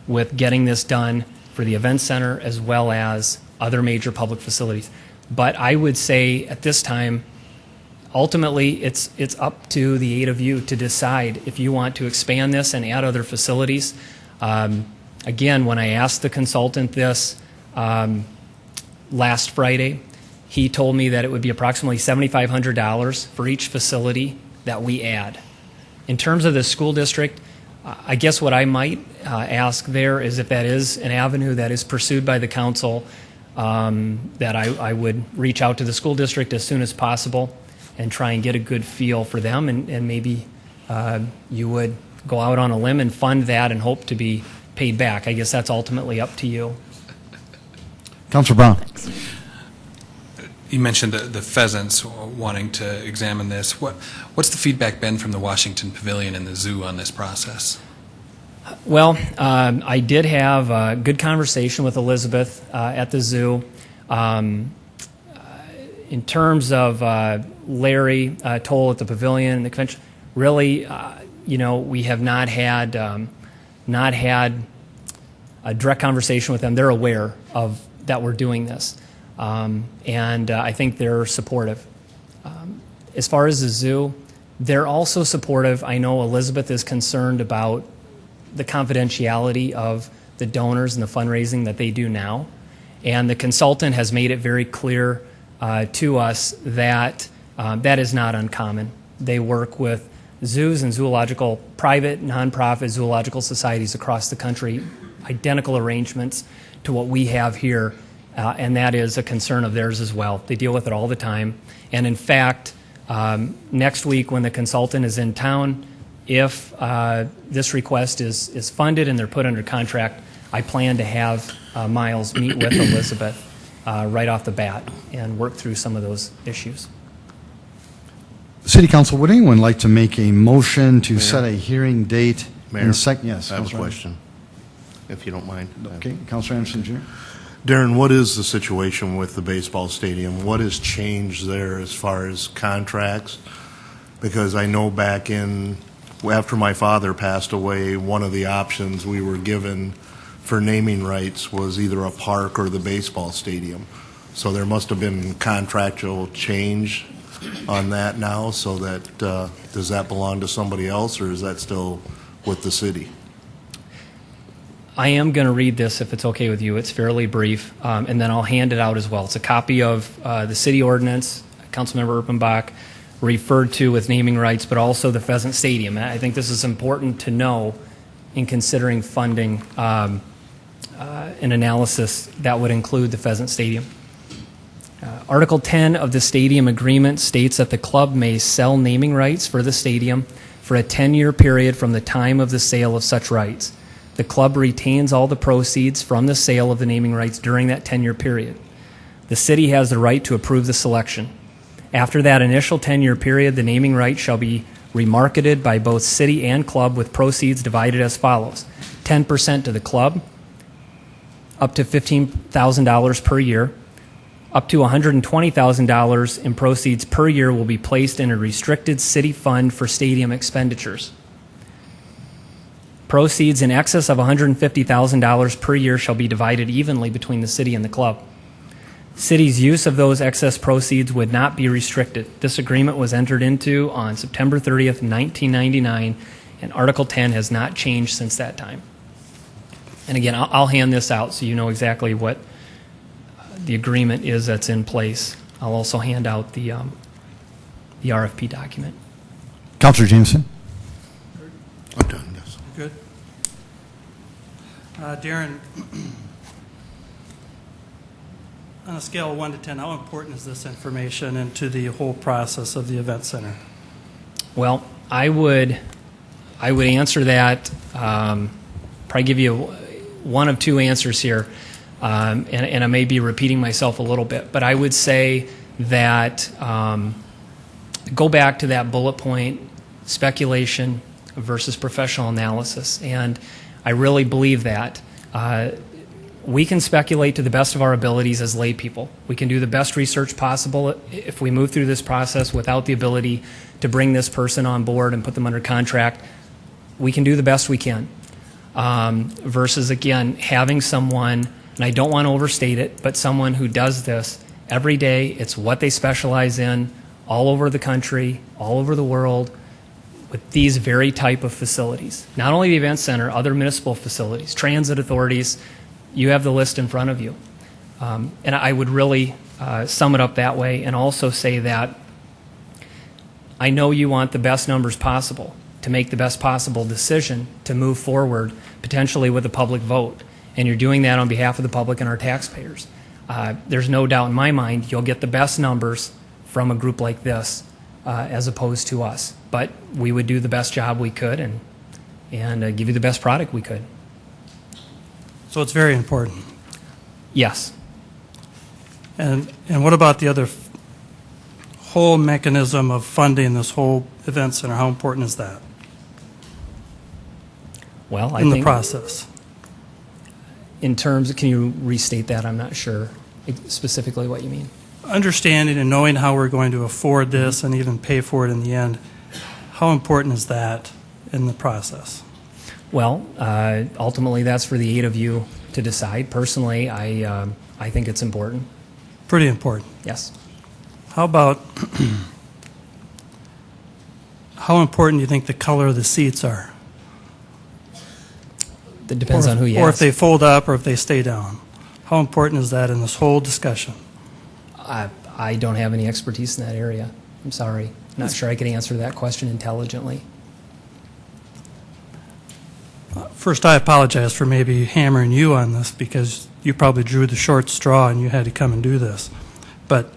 with getting this done for the event center as well as other major public facilities. But I would say at this time, ultimately, it's up to the 8 of you to decide if you want to expand this and add other facilities. Again, when I asked the consultant this last Friday, he told me that it would be approximately $7,500 for each facility that we add. In terms of the school district, I guess what I might ask there is if that is an avenue that is pursued by the council, that I would reach out to the school district as soon as possible and try and get a good feel for them, and maybe you would go out on a limb and fund that and hope to be paid back. I guess that's ultimately up to you. Councilor Brown. You mentioned the pheasants wanting to examine this. What's the feedback been from the Washington Pavilion and the zoo on this process? Well, I did have a good conversation with Elizabeth at the zoo. In terms of Larry Toll at the pavilion and the convention, really, we have not had a direct conversation with them. They're aware of that we're doing this, and I think they're supportive. As far as the zoo, they're also supportive. I know Elizabeth is concerned about the confidentiality of the donors and the fundraising that they do now, and the consultant has made it very clear to us that that is not uncommon. They work with zoos and private, nonprofit zoological societies across the country, identical arrangements to what we have here, and that is a concern of theirs as well. They deal with it all the time. And in fact, next week when the consultant is in town, if this request is funded and they're put under contract, I plan to have Miles meet with Elizabeth right off the bat and work through some of those issues. City Council, would anyone like to make a motion to set a hearing date? Mayor, Yes, I have Councilor a question, if you don't mind. Okay, Councilor Anderson, Jr. Darren, what is the situation with the baseball stadium? What has changed there as far as contracts? Because I know back after my father passed away, one of the options we were given for naming rights was either a park or the baseball stadium. So there must have been contractual change on that now, so that, does that belong to somebody else, or is that still with the city? I am going to read this if it's okay with you. It's fairly brief, and then I'll hand it out as well. It's a copy of the city ordinance, Councilmember Erpenbach referred to with naming rights, but also the Pheasant Stadium. I think this is important to know in considering funding an analysis that would include the Pheasant Stadium. Article 10 of the stadium agreement states that the club may sell naming rights for the stadium for a 10-year period from the time of the sale of such rights. The club retains all the proceeds from the sale of the naming rights during that 10-year period. The city has the right to approve the selection. After that initial 10-year period, the naming right shall be remarketed by both city and club with proceeds divided as follows: 10% to the club, up to $15,000 per year. Up to $120,000 in proceeds per year will be placed in a restricted city fund for stadium expenditures. Proceeds in excess of $150,000 per year shall be divided evenly between the city and the club. City's use of those excess proceeds would not be restricted. This agreement was entered into on September 30th, 1999, and Article 10 has not changed since that time. And again, I'll hand this out so you know exactly what the agreement is that's in place. I'll also hand out the RFP document. Councilor Jameson. I'm done, yes. Good. Darren, on a scale of 1 to 10, how important is this information into the whole process of the event center? Well, I would answer that, probably give you one of two answers here. And I may be repeating myself a little bit, but I would say that go back to that bullet point, speculation versus professional analysis. And I really believe that. We can speculate to the best of our abilities as lay people. We can do the best research possible if we move through this process without the ability to bring this person on board and put them under contract. We can do the best we can. Versus, again, having someone, and I don't want to overstate it, but someone who does this every day. It's what they specialize in all over the country, all over the world, with these very type of facilities. Not only the event center, other municipal facilities, transit authorities. You have the list in front of you. And I would really sum it up that way and also say that I know you want the best numbers possible to make the best possible decision to move forward, potentially with a public vote. And you're doing that on behalf of the public and our taxpayers. There's no doubt in my mind you'll get the best numbers from a group like this as opposed to us. But we would do the best job we could and give you the best product we could. So it's very important. Yes. And what about the other whole mechanism of funding this whole event center? How important is that? Well, I in think the process. In terms, can you restate that? I'm not sure specifically what you mean. Understanding and knowing how we're going to afford this and even pay for it in the end, how important is that in the process? Well, ultimately, that's for the 8 of you to decide. Personally, I think it's important. Pretty important. Yes. How about how important do you think the color of the seats are? That depends on who you ask. Or if ask. they fold up or if they stay down. How important is that in this whole discussion? I don't have any expertise in that area. I'm sorry. Not sure I could answer that question intelligently. First, I apologize for maybe hammering you on this because you probably drew the short straw and you had to come and do this. But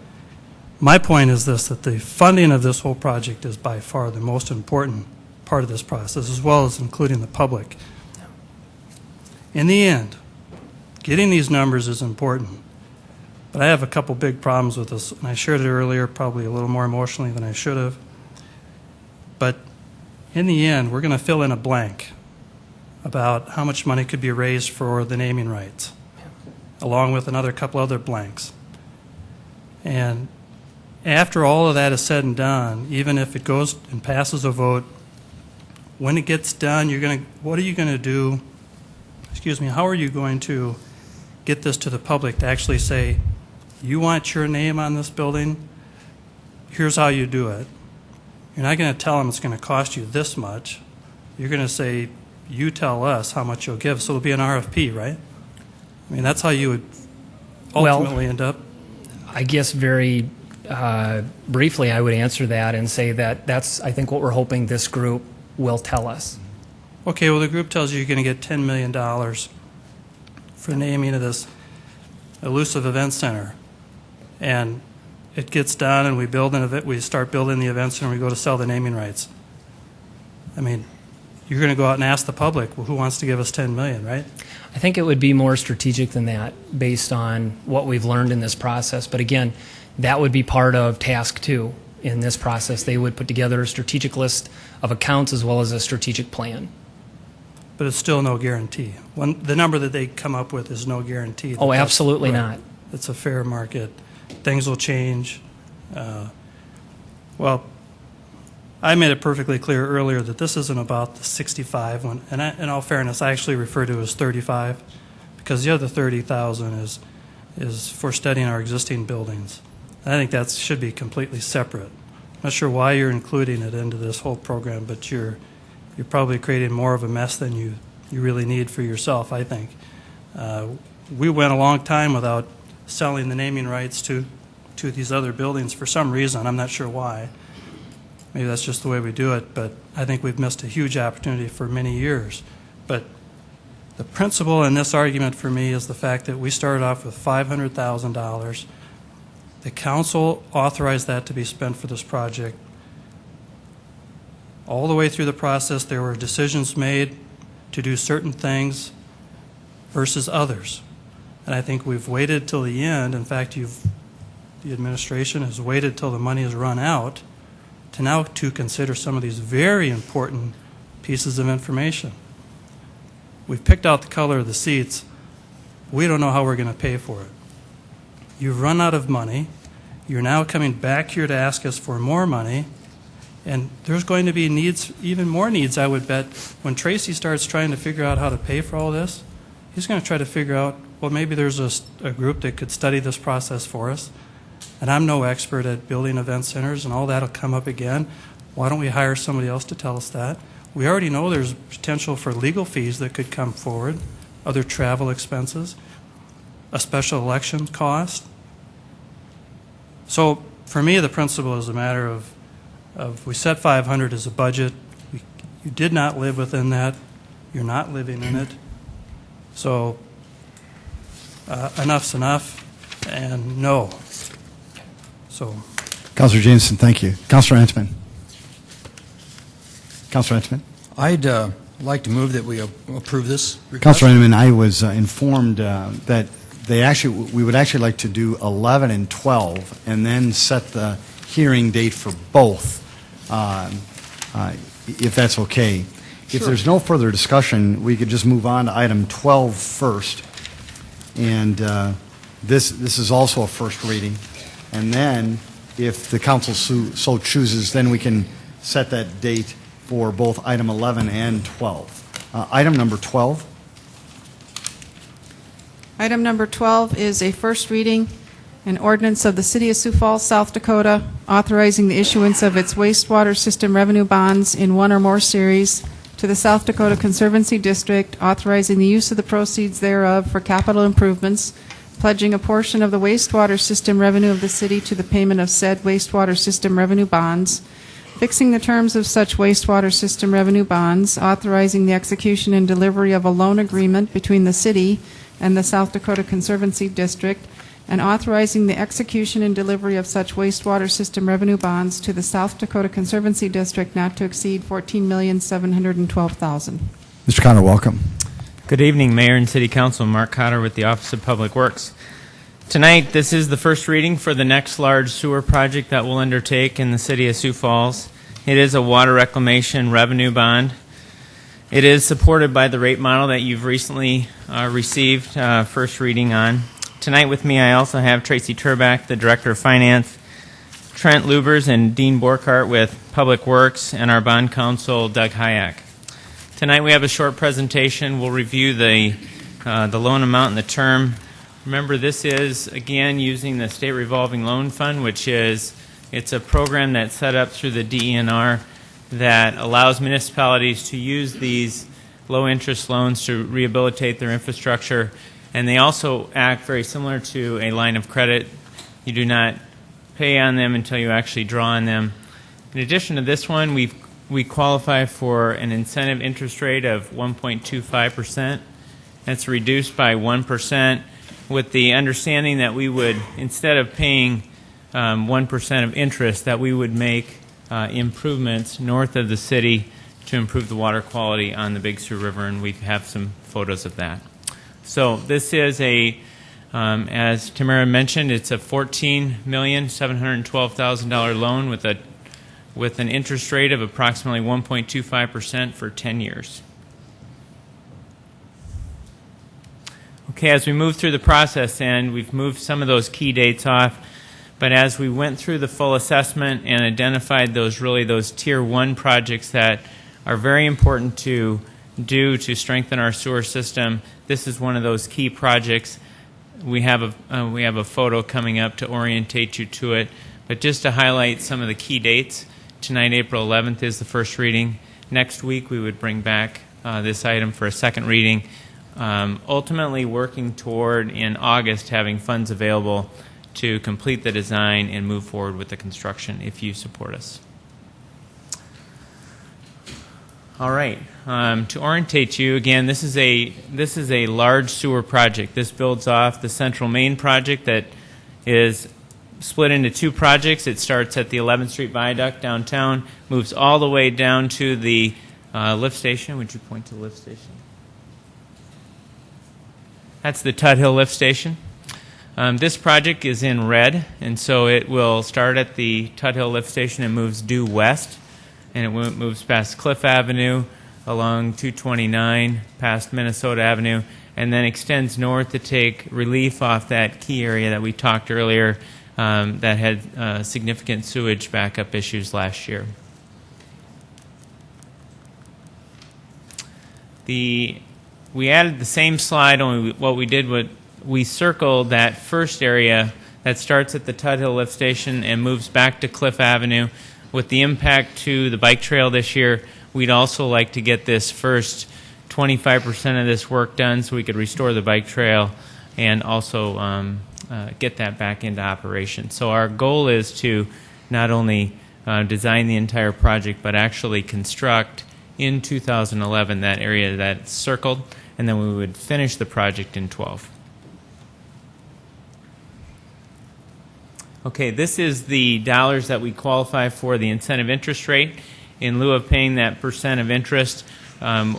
my point is this, that the funding of this whole project is by far the most important part of this process, as well as including the public. In the end, Getting these numbers is important, but I have a couple big problems with this, and I shared it earlier, probably a little more emotionally than I should have. But in the end, we're going to fill in a blank about how much money could be raised for the naming rights, along with another couple other blanks. And after all of that is said and done, even if it goes and passes a vote, when it gets done, what are you going to do? Excuse me, how are you going to get this to the public to actually say, you want your name on this building? Here's how you do it. You're not going to tell them it's going to cost you this much. You're going to say, you tell us how much you'll give. So it'll be an RFP, right? I mean, that's how you would ultimately end up. I guess very briefly I would answer that and say that that's, I think, what we're hoping this group will tell us. Okay, well, the group tells you you're going to get $10 million for naming of this elusive event center. And it gets done, and we start building the event center, and we go to sell the naming rights. I mean, you're going to go out and ask the public, well, who wants to give us $10 million, right? I think it would be more strategic than that based on what we've learned in this process. But again, that would be part of task 2 in this process. They would put together a strategic list of accounts as well as a strategic plan. But it's still no guarantee. The number that they come up with is no guarantee. Oh, absolutely not. It's a fair market. Things will change. Well, I made it perfectly clear earlier that this isn't about the 65 one. And in all fairness, I actually refer to it as 35 because the other 30,000 is for studying our existing buildings. And I think that should be completely separate. I'm not sure why you're including it into this whole program, but you're probably creating more of a mess than you really need for yourself, I think. We went a long time without selling the naming rights to these other buildings for some reason. I'm not sure why. Maybe that's just the way we do it, but I think we've missed a huge opportunity for many years. But the principle in this argument for me is the fact that we started off with $500,000. The council authorized that to be spent for this project. All the way through the process, there were decisions made to do certain things versus others. And I think we've waited till the end. In fact, the administration has waited till the money has run out to consider some of these very important pieces of information. We've picked out the color of the seats. We don't know how we're going to pay for it. You've run out of money. You're now coming back here to ask us for more money. And there's going to be needs, even more needs, I would bet. When Tracy starts trying to figure out how to pay for all this, he's going to try to figure out, well, maybe there's a group that could study this process for us. And I'm no expert at building event centers, and all that will come up again. Why don't we hire somebody else to tell us that? We already know there's potential for legal fees that could come forward, other travel expenses, a special election cost. So for me, the principle is a matter of we set 500 as a budget. You did not live within that. You're not living in it. So enough's enough, and no. So, Councilor Jameson, thank you. Councilor Entman. Councilor Entman. I'd like to move that we approve this request. Councilor Entman, I was informed that we would actually like to do 11 and 12 and then set the hearing date for both, if that's okay. If there's no further discussion, we could just move on to item 12 first. And this is also a first reading. And then, if the council so chooses, then we can set that date for both item 11 and 12. Item number 12. Item number 12 is a first reading, an ordinance of the City of Sioux Falls, South Dakota, authorizing the issuance of its wastewater system revenue bonds in one or more series to the South Dakota Conservancy District, authorizing the use of the proceeds thereof for capital improvements, pledging a portion of the wastewater system revenue of the city to the payment of said wastewater system revenue bonds, fixing the terms of such wastewater system revenue bonds, authorizing the execution and delivery of a loan agreement between the city and the South Dakota Conservancy District, and authorizing the execution and delivery of such wastewater system revenue bonds to the South Dakota Conservancy District not to exceed $14,712,000. Mr. Connor, welcome. Good evening, Mayor and City Council. Mark Cotter with the Office of Public Works. Tonight, this is the first reading for the next large sewer project that we'll undertake in the city of Sioux Falls. It is a water reclamation revenue bond. It is supported by the rate model that you've recently received first reading on. Tonight with me, I also have Tracy Turback, the Director of Finance, Trent Lubers and Dean Borkart with Public Works, and our bond counsel, Doug Hayek. Tonight we have a short presentation. We'll review the loan amount and the term. Remember, this is, again, using the State Revolving Loan Fund, it's a program that's set up through the DENR that allows municipalities to use these low-interest loans to rehabilitate their infrastructure. And they also act very similar to a line of credit. You do not pay on them until you actually draw on them. In addition to this one, we qualify for an incentive interest rate of 1.25%. That's reduced by 1% with the understanding that we would, instead of paying 1% of interest, that we would make improvements north of the city to improve the water quality on the Big Sioux River, and we have some photos of that. So this is as Tamara mentioned, it's a $14,712,000 loan with an interest rate of approximately 1.25% for 10 years. Okay, as we move through the process, and we've moved some of those key dates off, but as we went through the full assessment and identified those Tier 1 projects that are very important to do to strengthen our sewer system, this is one of those key projects. We have a photo coming up to orientate you to it, but just to highlight some of the key dates. Tonight, April 11th, is the first reading. Next week, we would bring back this item for a second reading, ultimately working toward, in August, having funds available to complete the design and move forward with the construction if you support us. All right. To orientate you, again, this is a large sewer project. This builds off the Central Main project that is split into two projects. It starts at the 11th Street Viaduct downtown, moves all the way down to the lift station. Would you point to the lift station? That's the Tut Hill lift station. This project is in red, and so it will start at the Tut Hill lift station and moves due west, and it moves past Cliff Avenue, along 229, past Minnesota Avenue, and then extends north to take relief off that key area that we talked earlier that had significant sewage backup issues last year. We added the same slide, only what we did was we circled that first area that starts at the Tut Hill lift station and moves back to Cliff Avenue. With the impact to the bike trail this year, we'd also like to get this first 25% of this work done so we could restore the bike trail and also get that back into operation. So our goal is to not only design the entire project, but actually construct in 2011 that area that's circled, and then we would finish the project in 12. Okay, this is the dollars that we qualify for the incentive interest rate. In lieu of paying that percent of interest,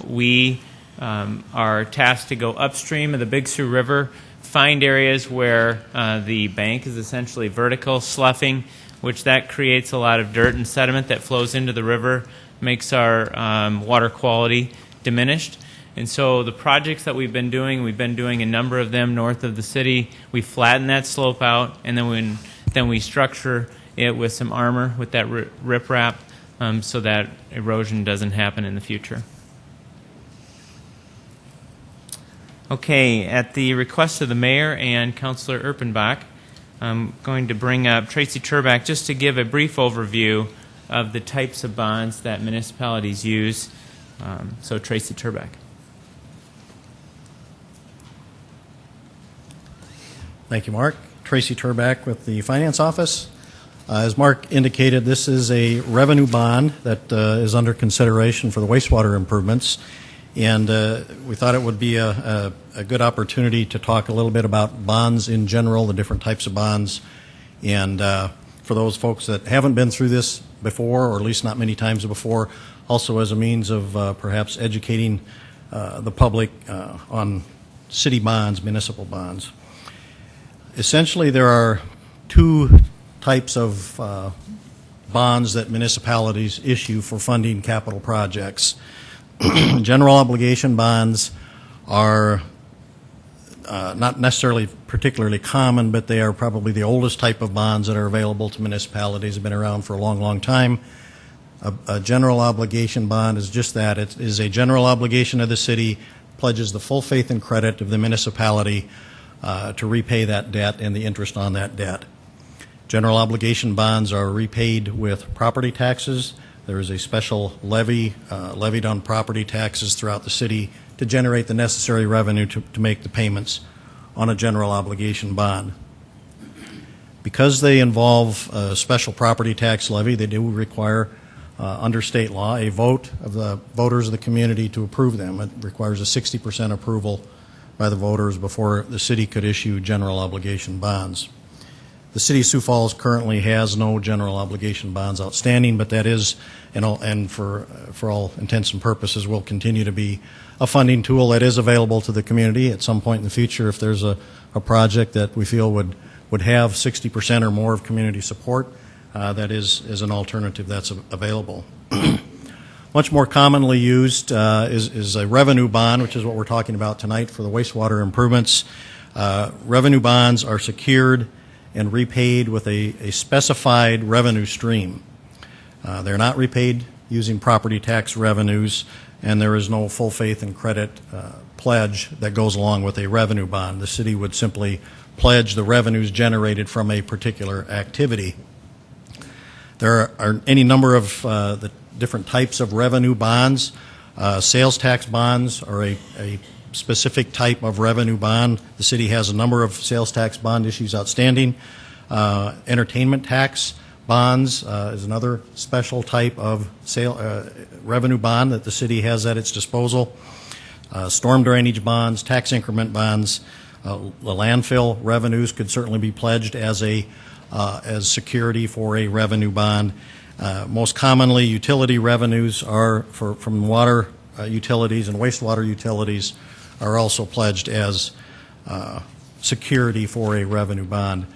we are tasked to go upstream of the Big Sioux River, find areas where the bank is essentially vertical sloughing, which that creates a lot of dirt and sediment that flows into the river, makes our water quality diminished. And so the projects that we've been doing a number of them north of the city. We flatten that slope out, and then we structure it with some armor with that riprap so that erosion doesn't happen in the future. Okay, at the request of the mayor and Councilor Erpenbach, I'm going to bring up Tracy Turback just to give a brief overview of the types of bonds that municipalities use. So Tracy Turback. Thank you, Mark. Tracy Turback with the Finance Office. As Mark indicated, this is a revenue bond that is under consideration for the wastewater improvements. And we thought it would be a good opportunity to talk a little bit about bonds in general, the different types of bonds. And for those folks that haven't been through this before, or at least not many times before, also as a means of perhaps educating the public on city bonds, municipal bonds. Essentially, there are two types of bonds that municipalities issue for funding capital projects. General obligation bonds are not necessarily particularly common, but they are probably the oldest type of bonds that are available to municipalities. Have been around for a long, long time. A general obligation bond is just that. It is a general obligation of the city, pledges the full faith and credit of the municipality to repay that debt and the interest on that debt. General obligation bonds are repaid with property taxes. There is a special levy levied on property taxes throughout the city to generate the necessary revenue to make the payments on a general obligation bond. Because they involve a special property tax levy, they do require, under state law, a vote of the voters of the community to approve them. It requires a 60% approval by the voters before the city could issue general obligation bonds. The city of Sioux Falls currently has no general obligation bonds outstanding, but that is, and for all intents and purposes, will continue to be a funding tool that is available to the community at some point in the future. If there's a project that we feel would have 60% or more of community support, that is an alternative that's available. Much more commonly used is a revenue bond, which is what we're talking about tonight for the wastewater improvements. Revenue bonds are secured and repaid with a specified revenue stream. They're not repaid using property tax revenues, and there is no full faith and credit pledge that goes along with a revenue bond. The city would simply pledge the revenues generated from a particular activity. There are any number of the different types of revenue bonds. Sales tax bonds are a specific type of revenue bond. The city has a number of sales tax bond issues outstanding. Entertainment tax bonds is another special type of revenue bond that the city has at its disposal. Storm drainage bonds, tax increment bonds, the landfill revenues could certainly be pledged as security for a revenue bond. Most commonly, utility revenues are from water utilities and wastewater utilities are also pledged as security for a revenue bond.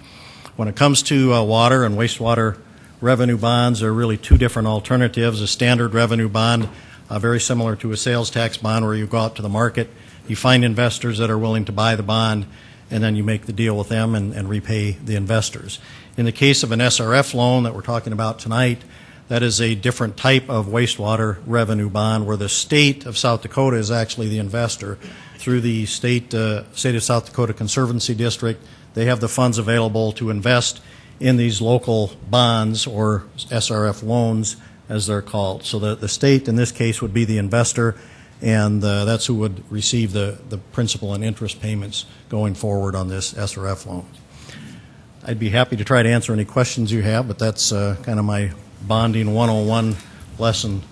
When it comes to water and wastewater revenue bonds, there are really two different alternatives. A standard revenue bond, very similar to a sales tax bond, where you go out to the market, you find investors that are willing to buy the bond, and then you make the deal with them and repay the investors. In the case of an SRF loan that we're talking about tonight, that is a different type of wastewater revenue bond where the state of South Dakota is actually the investor. Through the state of South Dakota Conservancy District, they have the funds available to invest in these local bonds, or SRF loans as they're called. So the state in this case would be the investor, and that's who would receive the principal and interest payments going forward on this SRF loan. I'd be happy to try to answer any questions you have, but that's kind of my bonding 101 lesson.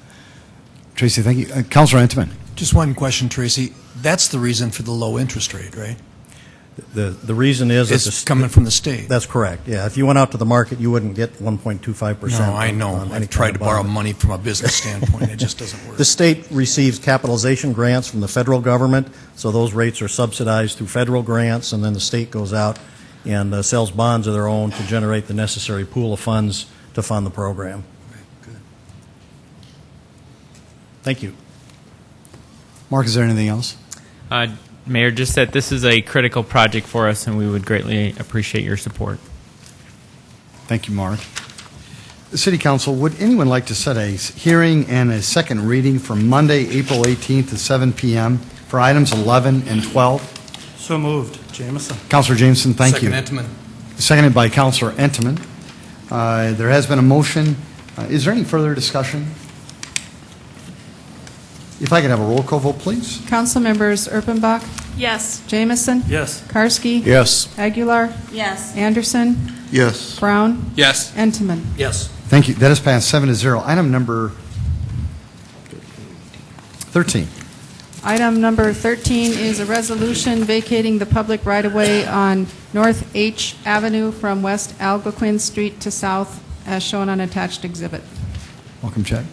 Tracy, thank you. Councilor Entman. Just one question, Tracy. That's the reason for the low interest rate, right? The reason is it's coming from the state. That's correct. Yeah, if you went out to the market, you wouldn't get 1.25%. No, I know. I've tried to borrow money from a business standpoint. It just doesn't work. The state receives capitalization grants from the federal government, so those rates are subsidized through federal grants, and then the state goes out and sells bonds of their own to generate the necessary pool of funds to fund the program. Right, good. Thank you. Mark, is there anything else? Mayor, just that this is a critical project for us, and we would greatly appreciate your support. Thank you, Mark. The City Council, would anyone like to set a hearing and a second reading for Monday, April 18th at 7 p.m. for items 11 and 12? So moved. Jameson. Councilor Jameson, thank you. Second, Entman. Seconded by Councilor Entman. There has been a motion. Is there any further discussion? If I could have a roll call vote, please. Council members Erpenbach, Yes. Jameson, Yes. Karski, Yes. Aguilar, Yes. Anderson, Yes. Brown, Yes. Entman. Yes. Thank you. That is passed 7-0. Item number 13. Item number 13 is a resolution vacating the public right-of-way on North H Avenue from West Algonquin Street to South, as shown on attached exhibit. Welcome, Chad.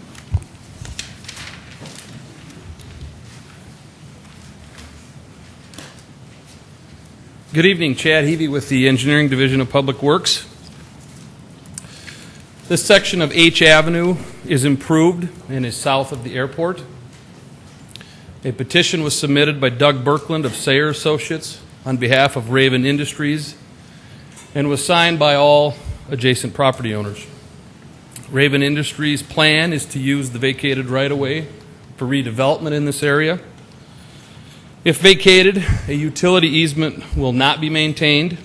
Good evening, Chad Heavey with the Engineering Division of Public Works. This section of H Avenue is improved and is south of the airport. A petition was submitted by Doug Birkland of Sayer Associates on behalf of Raven Industries and was signed by all adjacent property owners. Raven Industries' plan is to use the vacated right-of-way for redevelopment in this area. If vacated, a utility easement will not be maintained.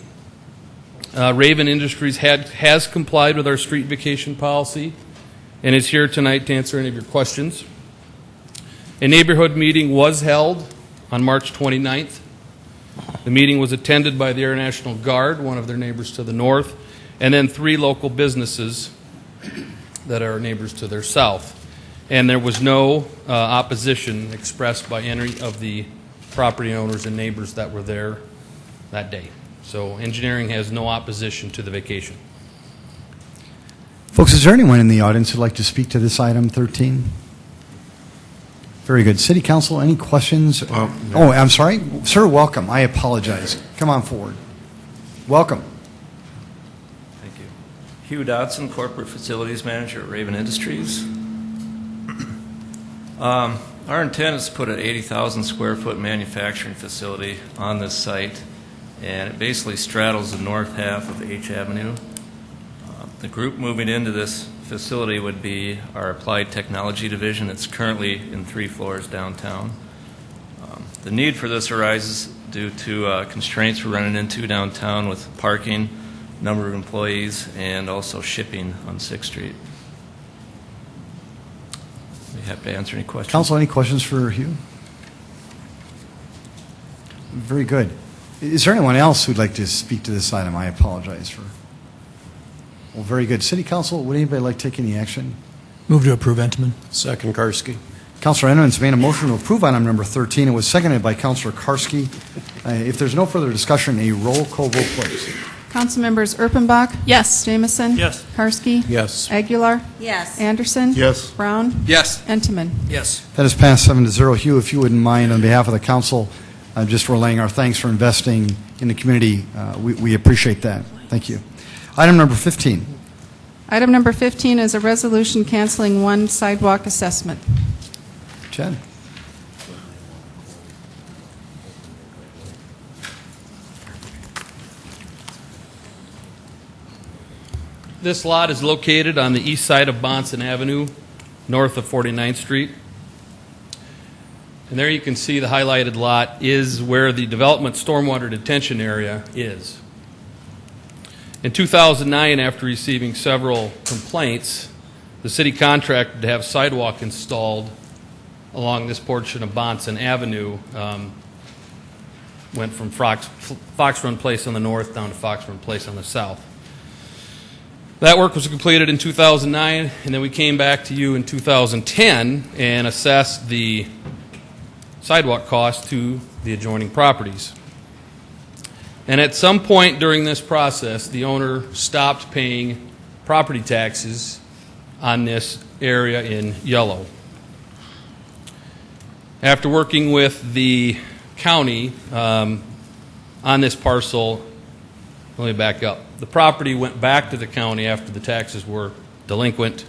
Raven Industries has complied with our street vacation policy and is here tonight to answer any of your questions. A neighborhood meeting was held on March 29th. The meeting was attended by the Air National Guard, one of their neighbors to the north, and then 3 local businesses that are neighbors to their south. And there was no opposition expressed by any of the property owners and neighbors that were there that day. So engineering has no opposition to the vacation. Folks, is there anyone in the audience who'd like to speak to this item 13? Very good. City Council, any questions? Oh, I'm sorry. Sir, welcome. I apologize. Come on forward. Welcome. Thank you. Hugh Dodson, Corporate Facilities Manager at Raven Industries. Our intent is to put an 80,000 square foot manufacturing facility on this site, and it basically straddles the north half of H Avenue. The group moving into this facility would be our Applied Technology Division. It's currently in 3 floors downtown. The need for this arises due to constraints we're running into downtown with parking, number of employees, and also shipping on 6th Street. We have to answer any questions. Council, any questions for Hugh? Very good. Is there anyone else who'd like to speak to this item? I apologize for. Well, very good. City Council, would anybody like to take any action? Move to approve, Entman. Second, Karski. Councilor Enman's made a motion to approve item number 13. It was seconded by Councilor Karski. If there's no further discussion, a roll call vote, please. Council members Erpenbach? Yes. Jamison? Yes. Karski? Yes. Aguilar? Yes. Anderson? Yes. Brown? Yes. Entenmann? Yes. That is passed 7-0. Hugh, if you wouldn't mind, on behalf of the council, just relaying our thanks for investing in the community. We appreciate that. Thank you. Item number 15. Item number 15 is a resolution canceling 1 sidewalk assessment. Chad. This lot is located on the east side of Bonson Avenue, north of 49th Street. And there you can see the highlighted lot is where the development stormwater detention area is. In 2009, after receiving several complaints, the city contracted to have sidewalk installed along this portion of Bonson Avenue. Went from Fox Run Place on the north down to Fox Run Place on the south. That work was completed in 2009, and then we came back to you in 2010 and assessed the sidewalk cost to the adjoining properties. And at some point during this process, the owner stopped paying property taxes on this area in yellow. After working with the county on this parcel, let me back up. The property went back to the county after the taxes were delinquent.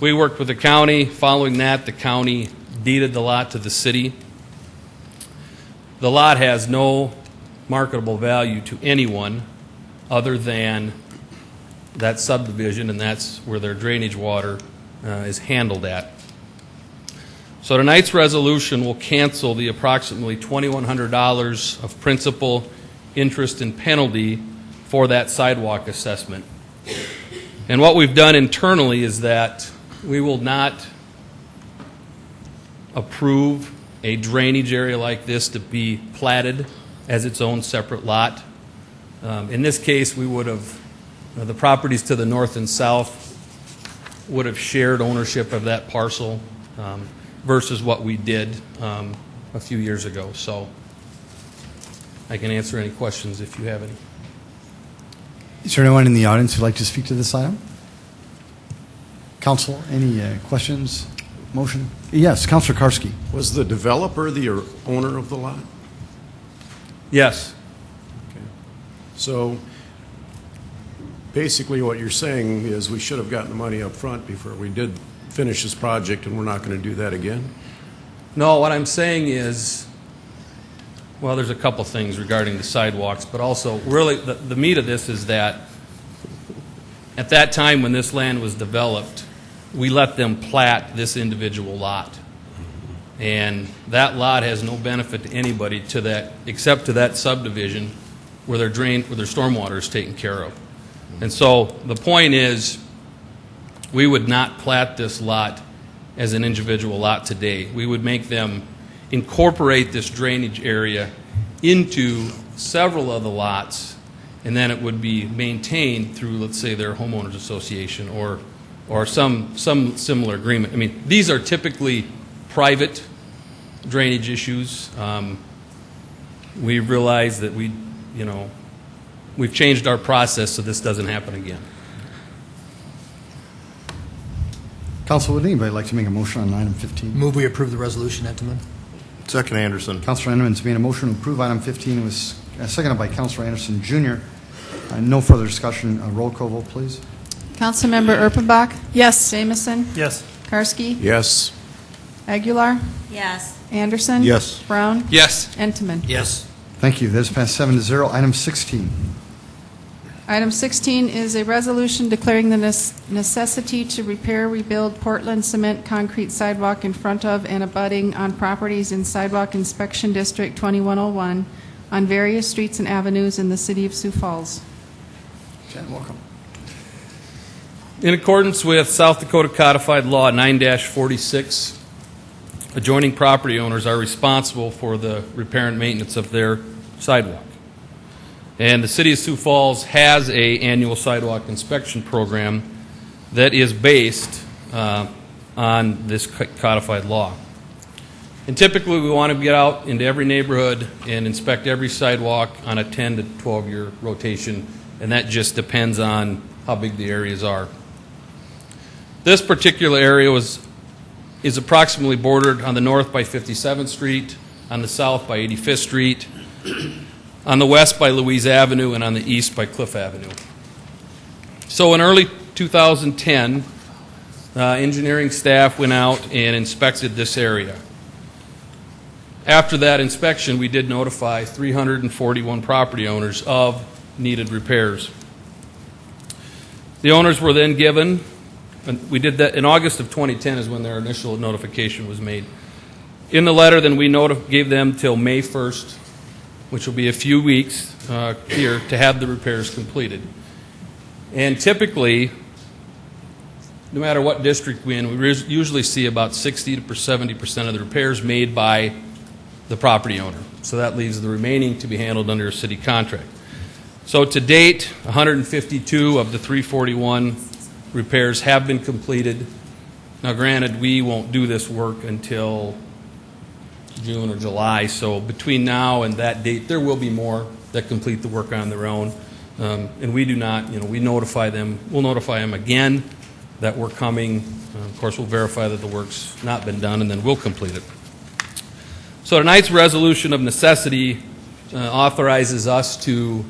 We worked with the county. Following that, the county deeded the lot to the city. The lot has no marketable value to anyone other than that subdivision, and that's where their drainage water is handled at. So tonight's resolution will cancel the approximately $2,100 of principal, interest, and penalty for that sidewalk assessment. And what we've done internally is that we will not approve a drainage area like this to be platted as its own separate lot. In this case, we would have, the properties to the north and south would have shared ownership of that parcel versus what we did a few years ago. So I can answer any questions if you have any. Is there anyone in the audience who'd like to speak to this item? Council, any questions? Motion? Yes, Councilor Karski. Was the developer the owner of the lot? Yes. Okay. So basically what you're saying is we should have gotten the money up front before we did finish this project, and we're not going to do that again? No, what I'm saying is, well, there's a couple things regarding the sidewalks, but also really the meat of this is that at that time when this land was developed, we let them plat this individual lot. And that lot has no benefit to anybody to that, except to that subdivision where their stormwater is taken care of. And so the point is, we would not plat this lot as an individual lot today. We would make them incorporate this drainage area into several of the lots, and then it would be maintained through, let's say, their homeowners association or some similar agreement. I mean, these are typically private drainage issues. We realize that we've changed our process so this doesn't happen again. Council, would anybody like to make a motion on item 15? Move we approve the resolution, Entenmann. Second, Anderson. Councilor Entenmann's made a motion to approve item 15. It was seconded by Councilor Anderson, Jr. No further discussion. Roll call vote, please. Councilmember Erpenbach? Yes. Jamison? Yes. Karski? Yes. Aguilar? Yes. Anderson? Yes. Brown? Yes. Entenmann? Yes. Thank you. That is passed 7-0. Item 16. Item 16 is a resolution declaring the necessity to repair, rebuild Portland cement concrete sidewalk in front of and abutting on properties in Sidewalk Inspection District 2101 on various streets and avenues in the city of Sioux Falls. Jen, welcome. In accordance with South Dakota Codified Law 9-46, adjoining property owners are responsible for the repair and maintenance of their sidewalk. And the city of Sioux Falls has an annual sidewalk inspection program that is based on this codified law. And typically we want to get out into every neighborhood and inspect every sidewalk on a 10 to 12 year rotation, and that just depends on how big the areas are. This particular area is approximately bordered on the north by 57th Street, on the south by 85th Street, on the west by Louise Avenue, and on the east by Cliff Avenue. So in early 2010, engineering staff went out and inspected this area. After that inspection, we did notify 341 property owners of needed repairs. The owners were then given, and we did that in August of 2010 is when their initial notification was made. In the letter, then we gave them till May 1st, which will be a few weeks here, to have the repairs completed. And typically, no matter what district we're in, we usually see about 60 to 70% of the repairs made by the property owner. So that leaves the remaining to be handled under a city contract. So to date, 152 of the 341 repairs have been completed. Now granted, we won't do this work until June or July, so between now and that date, there will be more that complete the work on their own. And we do not, we notify them. We'll notify them again that we're coming. Of course, we'll verify that the work's not been done, and then we'll complete it. So tonight's resolution of necessity authorizes us to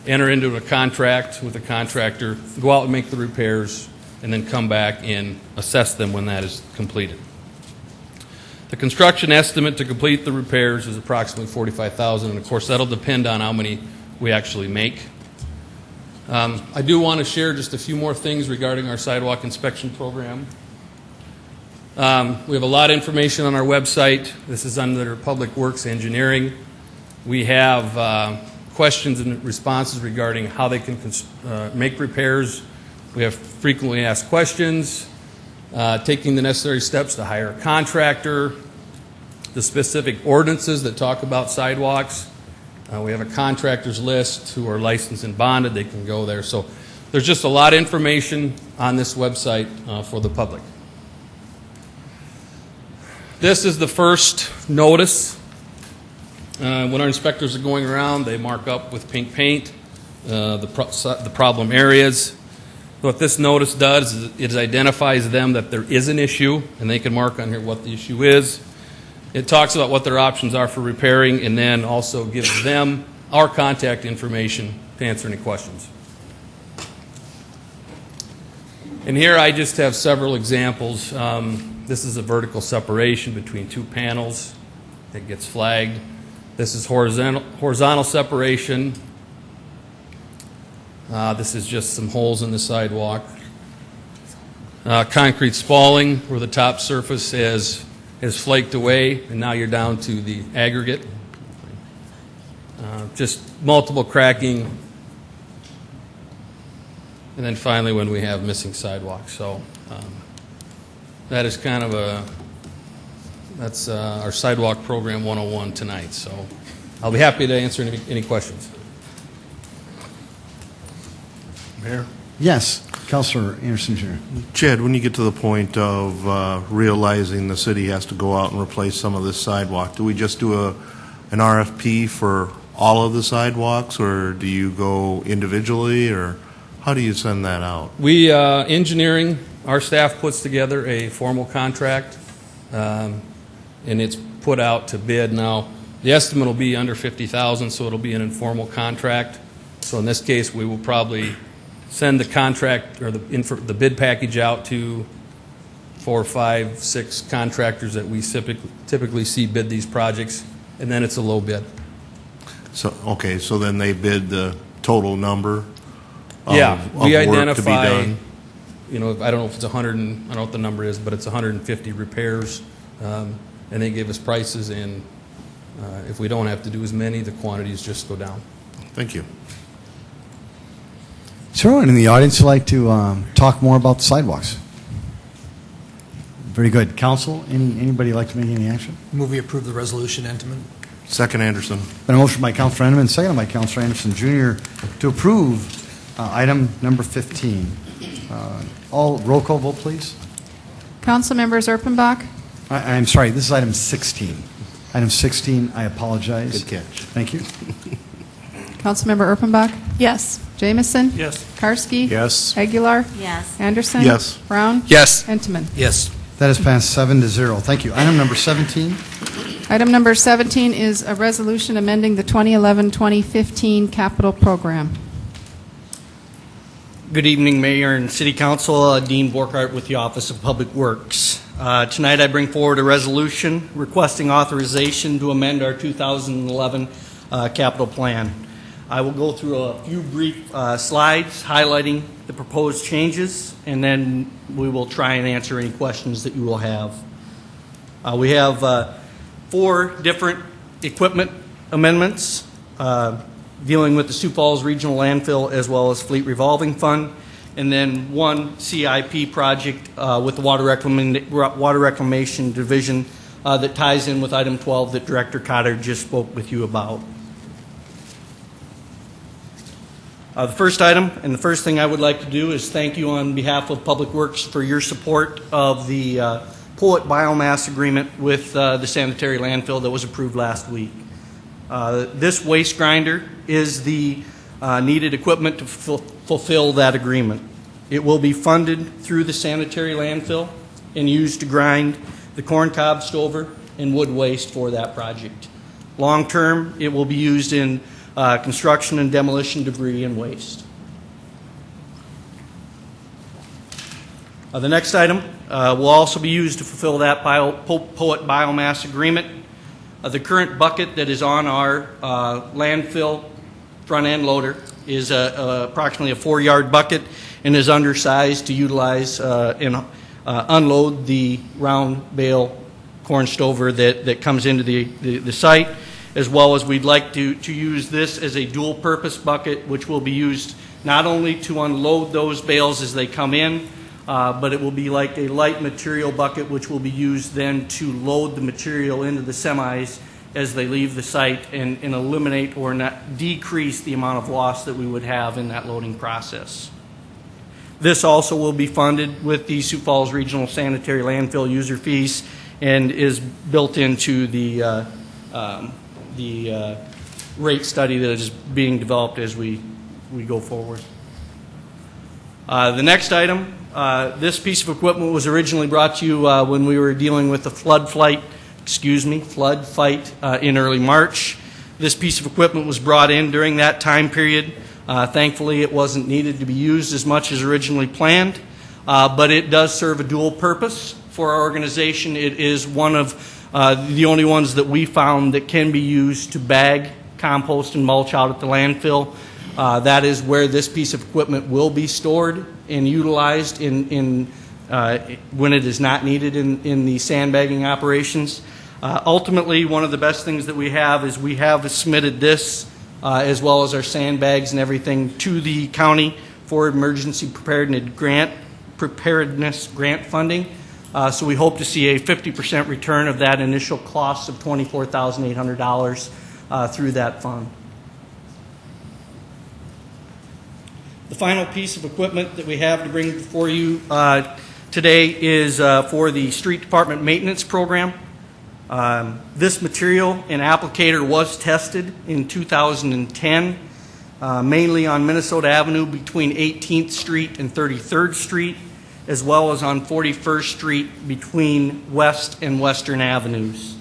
enter into a contract with a contractor, go out and make the repairs, and then come back and assess them when that is completed. The construction estimate to complete the repairs is approximately $45,000, and of course that'll depend on how many we actually make. I do want to share just a few more things regarding our sidewalk inspection program. We have a lot of information on our website. This is under Public Works Engineering. We have questions and responses regarding how they can make repairs. We have frequently asked questions, taking the necessary steps to hire a contractor, the specific ordinances that talk about sidewalks. We have a contractors list who are licensed and bonded. They can go there. So there's just a lot of information on this website for the public. This is the first notice. When our inspectors are going around, they mark up with pink paint the problem areas. What this notice does is it identifies them that there is an issue, and they can mark on here what the issue is. It talks about what their options are for repairing, and then also gives them our contact information to answer any questions. And here I just have several examples. This is a vertical separation between two panels that gets flagged. This is horizontal separation. This is just some holes in the sidewalk. Concrete spalling, where the top surface has flaked away, and now you're down to the aggregate. Just multiple cracking. And then finally, when we have missing sidewalks. So that is kind of that's our sidewalk program 101 tonight. So I'll be happy to answer any questions. Mayor? Yes, Councilor Anderson Jr. Chad, when you get to the point of realizing the city has to go out and replace some of this sidewalk, do we just do an RFP for all of the sidewalks, or do you go individually, or how do you send that out? We, engineering, our staff puts together a formal contract, and it's put out to bid. Now, the estimate will be under $50,000, so it'll be an informal contract. So in this case, we will probably send the contract or the bid package out to 4, 5, 6 contractors that we typically see bid these projects, and then it's a low bid. So, okay, so then they bid the total number of, yeah, we of work identify, to be done? You know, I don't know if it's 100, I don't know what the number is, but it's 150 repairs, and they give us prices, and if we don't have to do as many, the quantities just go down. Thank you. Is there anyone in the audience who'd like to talk more about the sidewalks? Very good. Council, anybody like to make any action? Move we approve the resolution, Entenmann. Second, Anderson. Been a motion by Councilor Entenmann, seconded by Councilor Anderson Jr. to approve item number 15. All roll call vote, please. Council members Erpenbach, I'm sorry, this is item 16. Item 16, I apologize. Good catch. Thank you. Councilmember Erpenbach, Yes. Jamison, Yes. Karski, Yes. Aguilar, Yes. Anderson, Yes. Brown, Yes. Entenmann. Yes. That is passed 7-0. Thank you. Item number 17. Item number 17 is a resolution amending the 2011-2015 capital program. Good evening, Mayor and City Council. Dean Borkhardt with the Office of Public Works. Tonight I bring forward a resolution requesting authorization to amend our 2011 capital plan. I will go through a few brief slides highlighting the proposed changes, and then we will try and answer any questions that you will have. We have 4 different equipment amendments dealing with the Sioux Falls Regional Landfill as well as Fleet Revolving Fund, and then 1 CIP project with the Water Reclamation Division that ties in with item 12 that Director Cotter just spoke with you about. The first item and the first thing I would like to do is thank you on behalf of Public Works for your support of the Poet Biomass Agreement with the sanitary landfill that was approved last week. This waste grinder is the needed equipment to fulfill that agreement. It will be funded through the sanitary landfill and used to grind the corn cob stover and wood waste for that project. Long term, it will be used in construction and demolition debris and waste. The next item will also be used to fulfill that Poet Biomass Agreement. The current bucket that is on our landfill front end loader is approximately a 4-yard bucket and is undersized to utilize and unload the round bale corn stover that comes into the site, as well as we'd like to use this as a dual purpose bucket, which will be used not only to unload those bales as they come in, but it will be like a light material bucket which will be used then to load the material into the semis as they leave the site and eliminate or not decrease the amount of loss that we would have in that loading process. This also will be funded with the Sioux Falls Regional Sanitary Landfill user fees and is built into the rate study that is being developed as we go forward. The next item, this piece of equipment was originally brought to you when we were dealing with the flood fight in early March. This piece of equipment was brought in during that time period Thankfully, it wasn't needed to be used as much as originally planned, but it does serve a dual purpose for our organization. It is one of the only ones that we found that can be used to bag compost and mulch out at the landfill. That is where this piece of equipment will be stored and utilized when it is not needed in the sandbagging operations. Ultimately, one of the best things that we have is we have submitted this as well as our sandbags and everything to the county for emergency preparedness grant funding. So we hope to see a 50% return of that initial cost of $24,800 through that fund. The final piece of equipment that we have to bring before you today is for the street department maintenance program. This material and applicator was tested in 2010, mainly on Minnesota Avenue between 18th Street and 33rd Street, as well as on 41st Street between West and Western Avenues.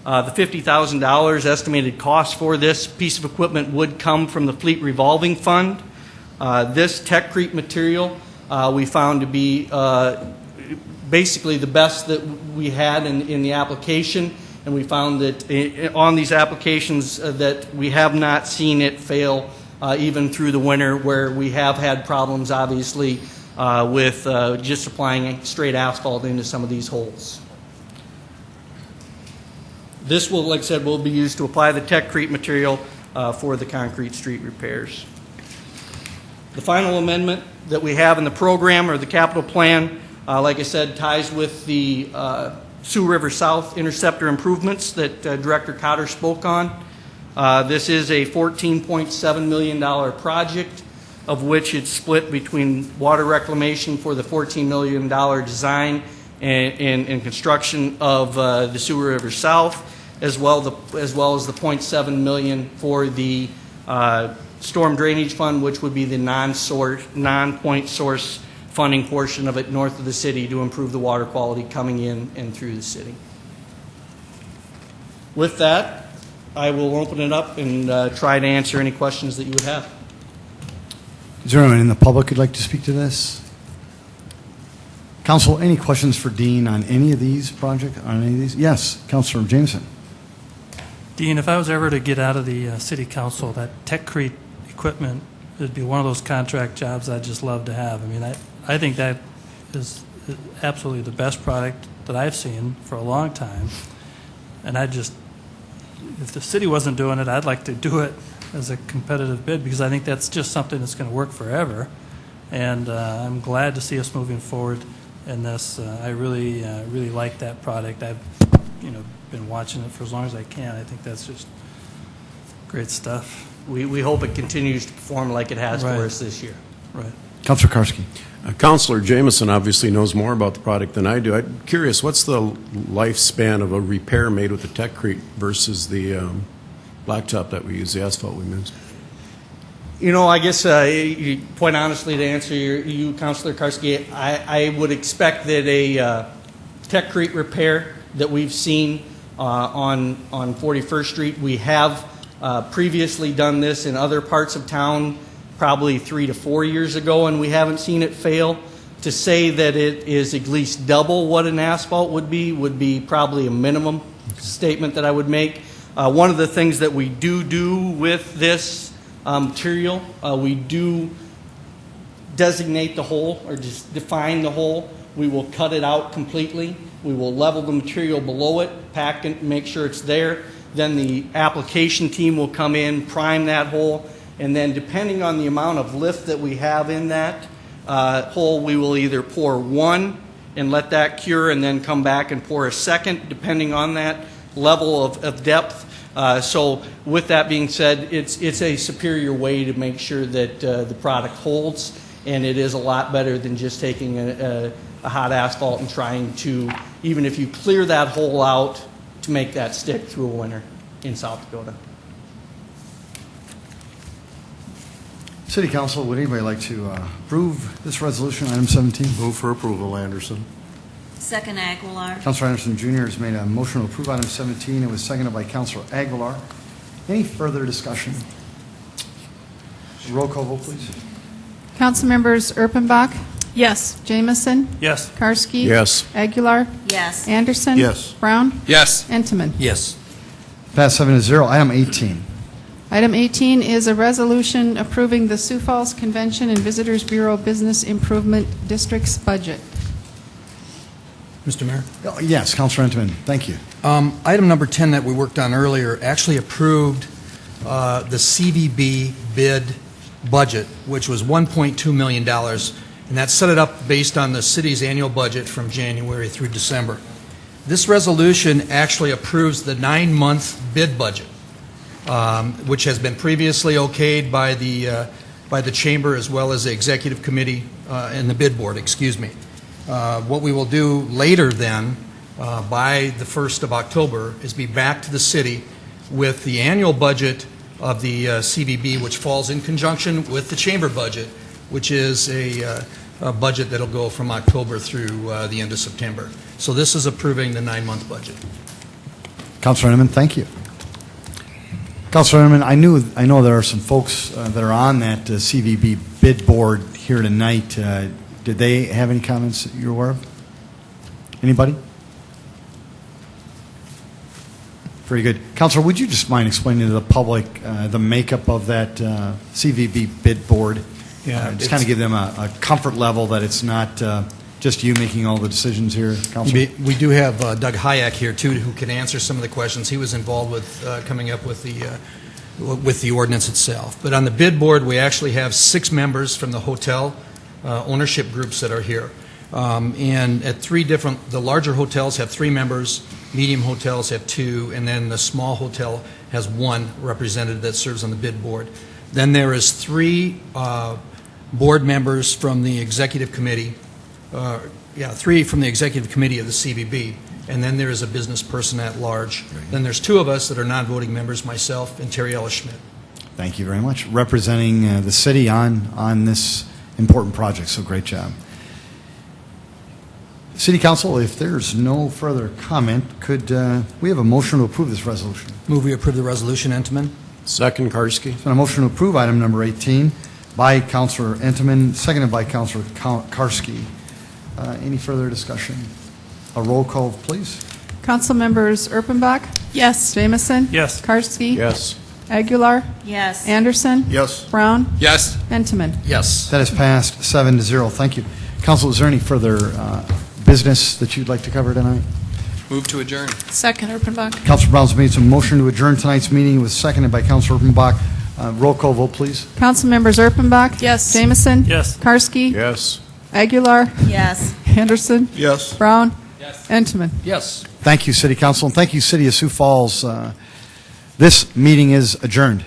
The $50,000 estimated cost for this piece of equipment would come from the Fleet Revolving Fund. This Techcrete material we found to be basically the best that we had in the application, and we found that on these applications that we have not seen it fail even through the winter, where we have had problems obviously with just applying straight asphalt into some of these holes. This will, like I said, will be used to apply the Techcrete material for the concrete street repairs. The final amendment that we have in the program or the capital plan, like I said, ties with the Sioux River South interceptor improvements that Director Cotter spoke on. This is a $14.7 million project, of which it's split between water reclamation for the $14 million design and construction of the Sioux River South, as well as the $0.7 million for the storm drainage fund, which would be the non-point source funding portion of it north of the city to improve the water quality coming in and through the city. With that, I will open it up and try to answer any questions that you would have. Is there anyone in the public who'd like to speak to this? Council, any questions for Dean on any of these projects? On any of these? Yes, Councilor Jameson. Dean, if I was ever to get out of the city council, that Techcrete equipment would be one of those contract jobs I'd just love to have. I mean, I think that is absolutely the best product that I've seen for a long time. And if the city wasn't doing it, I'd like to do it as a competitive bid, because I think that's just something that's going to work forever. And I'm glad to see us moving forward in this. I really like that product. I've been watching it for as long as I can. I think that's just great stuff. We hope it continues to perform like it has for us this year. Right. Councilor Karski. Councilor Jameson obviously knows more about the product than I do. I'm curious, what's the lifespan of a repair made with the Techcrete versus the blacktop that we use, the asphalt we use? I guess quite honestly, to answer you, Councilor Karski, I would expect that a Techcrete repair that we've seen on 41st Street, we have previously done this in other parts of town probably 3 to 4 years ago, and we haven't seen it fail. To say that it is at least double what an asphalt would be probably a minimum statement that I would make. One of the things that we do with this material, we do designate the hole or just define the hole. We will cut it out completely. We will level the material below it, pack it, make sure it's there. Then the application team will come in, prime that hole, and then depending on the amount of lift that we have in that hole, we will either pour one and let that cure and then come back and pour a second, depending on that level of depth. So with that being said, it's a superior way to make sure that the product holds, and it is a lot better than just taking a hot asphalt and trying to, even if you clear that hole out, to make that stick through a winter in South Dakota. City Council, would anybody like to approve this resolution, item 17? Move for approval, Anderson. Second, Aguilar. Councilor Anderson Jr. has made a motion to approve item 17. It was seconded by Councilor Aguilar. Any further discussion? Roll call vote, please. Councilmembers Erpenbach, Yes. Jamison, Yes. Karski. Yes. Aguilar, Yes. Anderson. Yes. Brown, Yes. Entenmann. Yes. Passed 7-0. Item 18. Item 18 is a resolution approving the Sioux Falls Convention and Visitors Bureau Business Improvement District's budget. Mr. Mayor? Oh, yes, Councilor Entenmann, thank you. Item number 10 that we worked on earlier actually approved the CVB bid budget, which was $1.2 million, and that set it up based on the city's annual budget from January through December. This resolution actually approves the 9-month bid budget, which has been previously okayed by the chamber as well as the executive committee and the bid board, excuse me. What we will do later then, by the 1st of October, is be back to the city with the annual budget of the CVB, which falls in conjunction with the chamber budget, which is a budget that'll go from October through the end of September. So this is approving the 9-month budget. Councilor Entenmann, thank you. Councilor Entenmann, I know there are some folks that are on that CVB bid board here tonight. Did they have any comments that you're aware of? Anybody? Very good. Councilor, would you just mind explaining to the public the makeup of that CVB bid board? Yeah, just kind of give them a comfort level that it's not just you making all the decisions here, Councilor. We do have Doug Hayek here, too, who can answer some of the questions. He was involved with coming up with the ordinance itself. But on the bid board, we actually have 6 members from the hotel ownership groups that are here. And at 3 different, the larger hotels have 3 members, medium hotels have 2, and then the small hotel has 1 representative that serves on the bid board. Then there is 3 board members from the executive committee, 3 from the executive committee of the CVB, and then there is a business person at large. Then there's 2 of us that are non-voting members, myself and Terry Ellis Schmidt. Thank you very much. Representing the city on this important project, so great job. City Council, if there's no further comment, could we have a motion to approve this resolution? Move we approve the resolution, Entenmann. Second, Karski. It's been a motion to approve item number 18 by Councilor Entenmann, seconded by Councilor Karski. Any further discussion? A roll call, please. Council members Erpenbach, Yes. Jamison. Yes. Karski. Yes. Aguilar, Yes. Anderson. Yes. Brown, Yes. Entenmann. Yes. That is passed 7-0. Thank you. Council, is there any further business that you'd like to cover tonight? Move to adjourn. Second, Erpenbach. Councilor Brown's made some motion to adjourn tonight's meeting. It was seconded by Councilor Erpenbach. Roll call vote, please. Council members Erpenbach. Yes. Jamison. Yes. Karski. Yes. Aguilar, Yes. Anderson. Yes. Brown. Yes. Entenmann. Yes. Thank you, City Council, and thank you, City of Sioux Falls. This meeting is adjourned.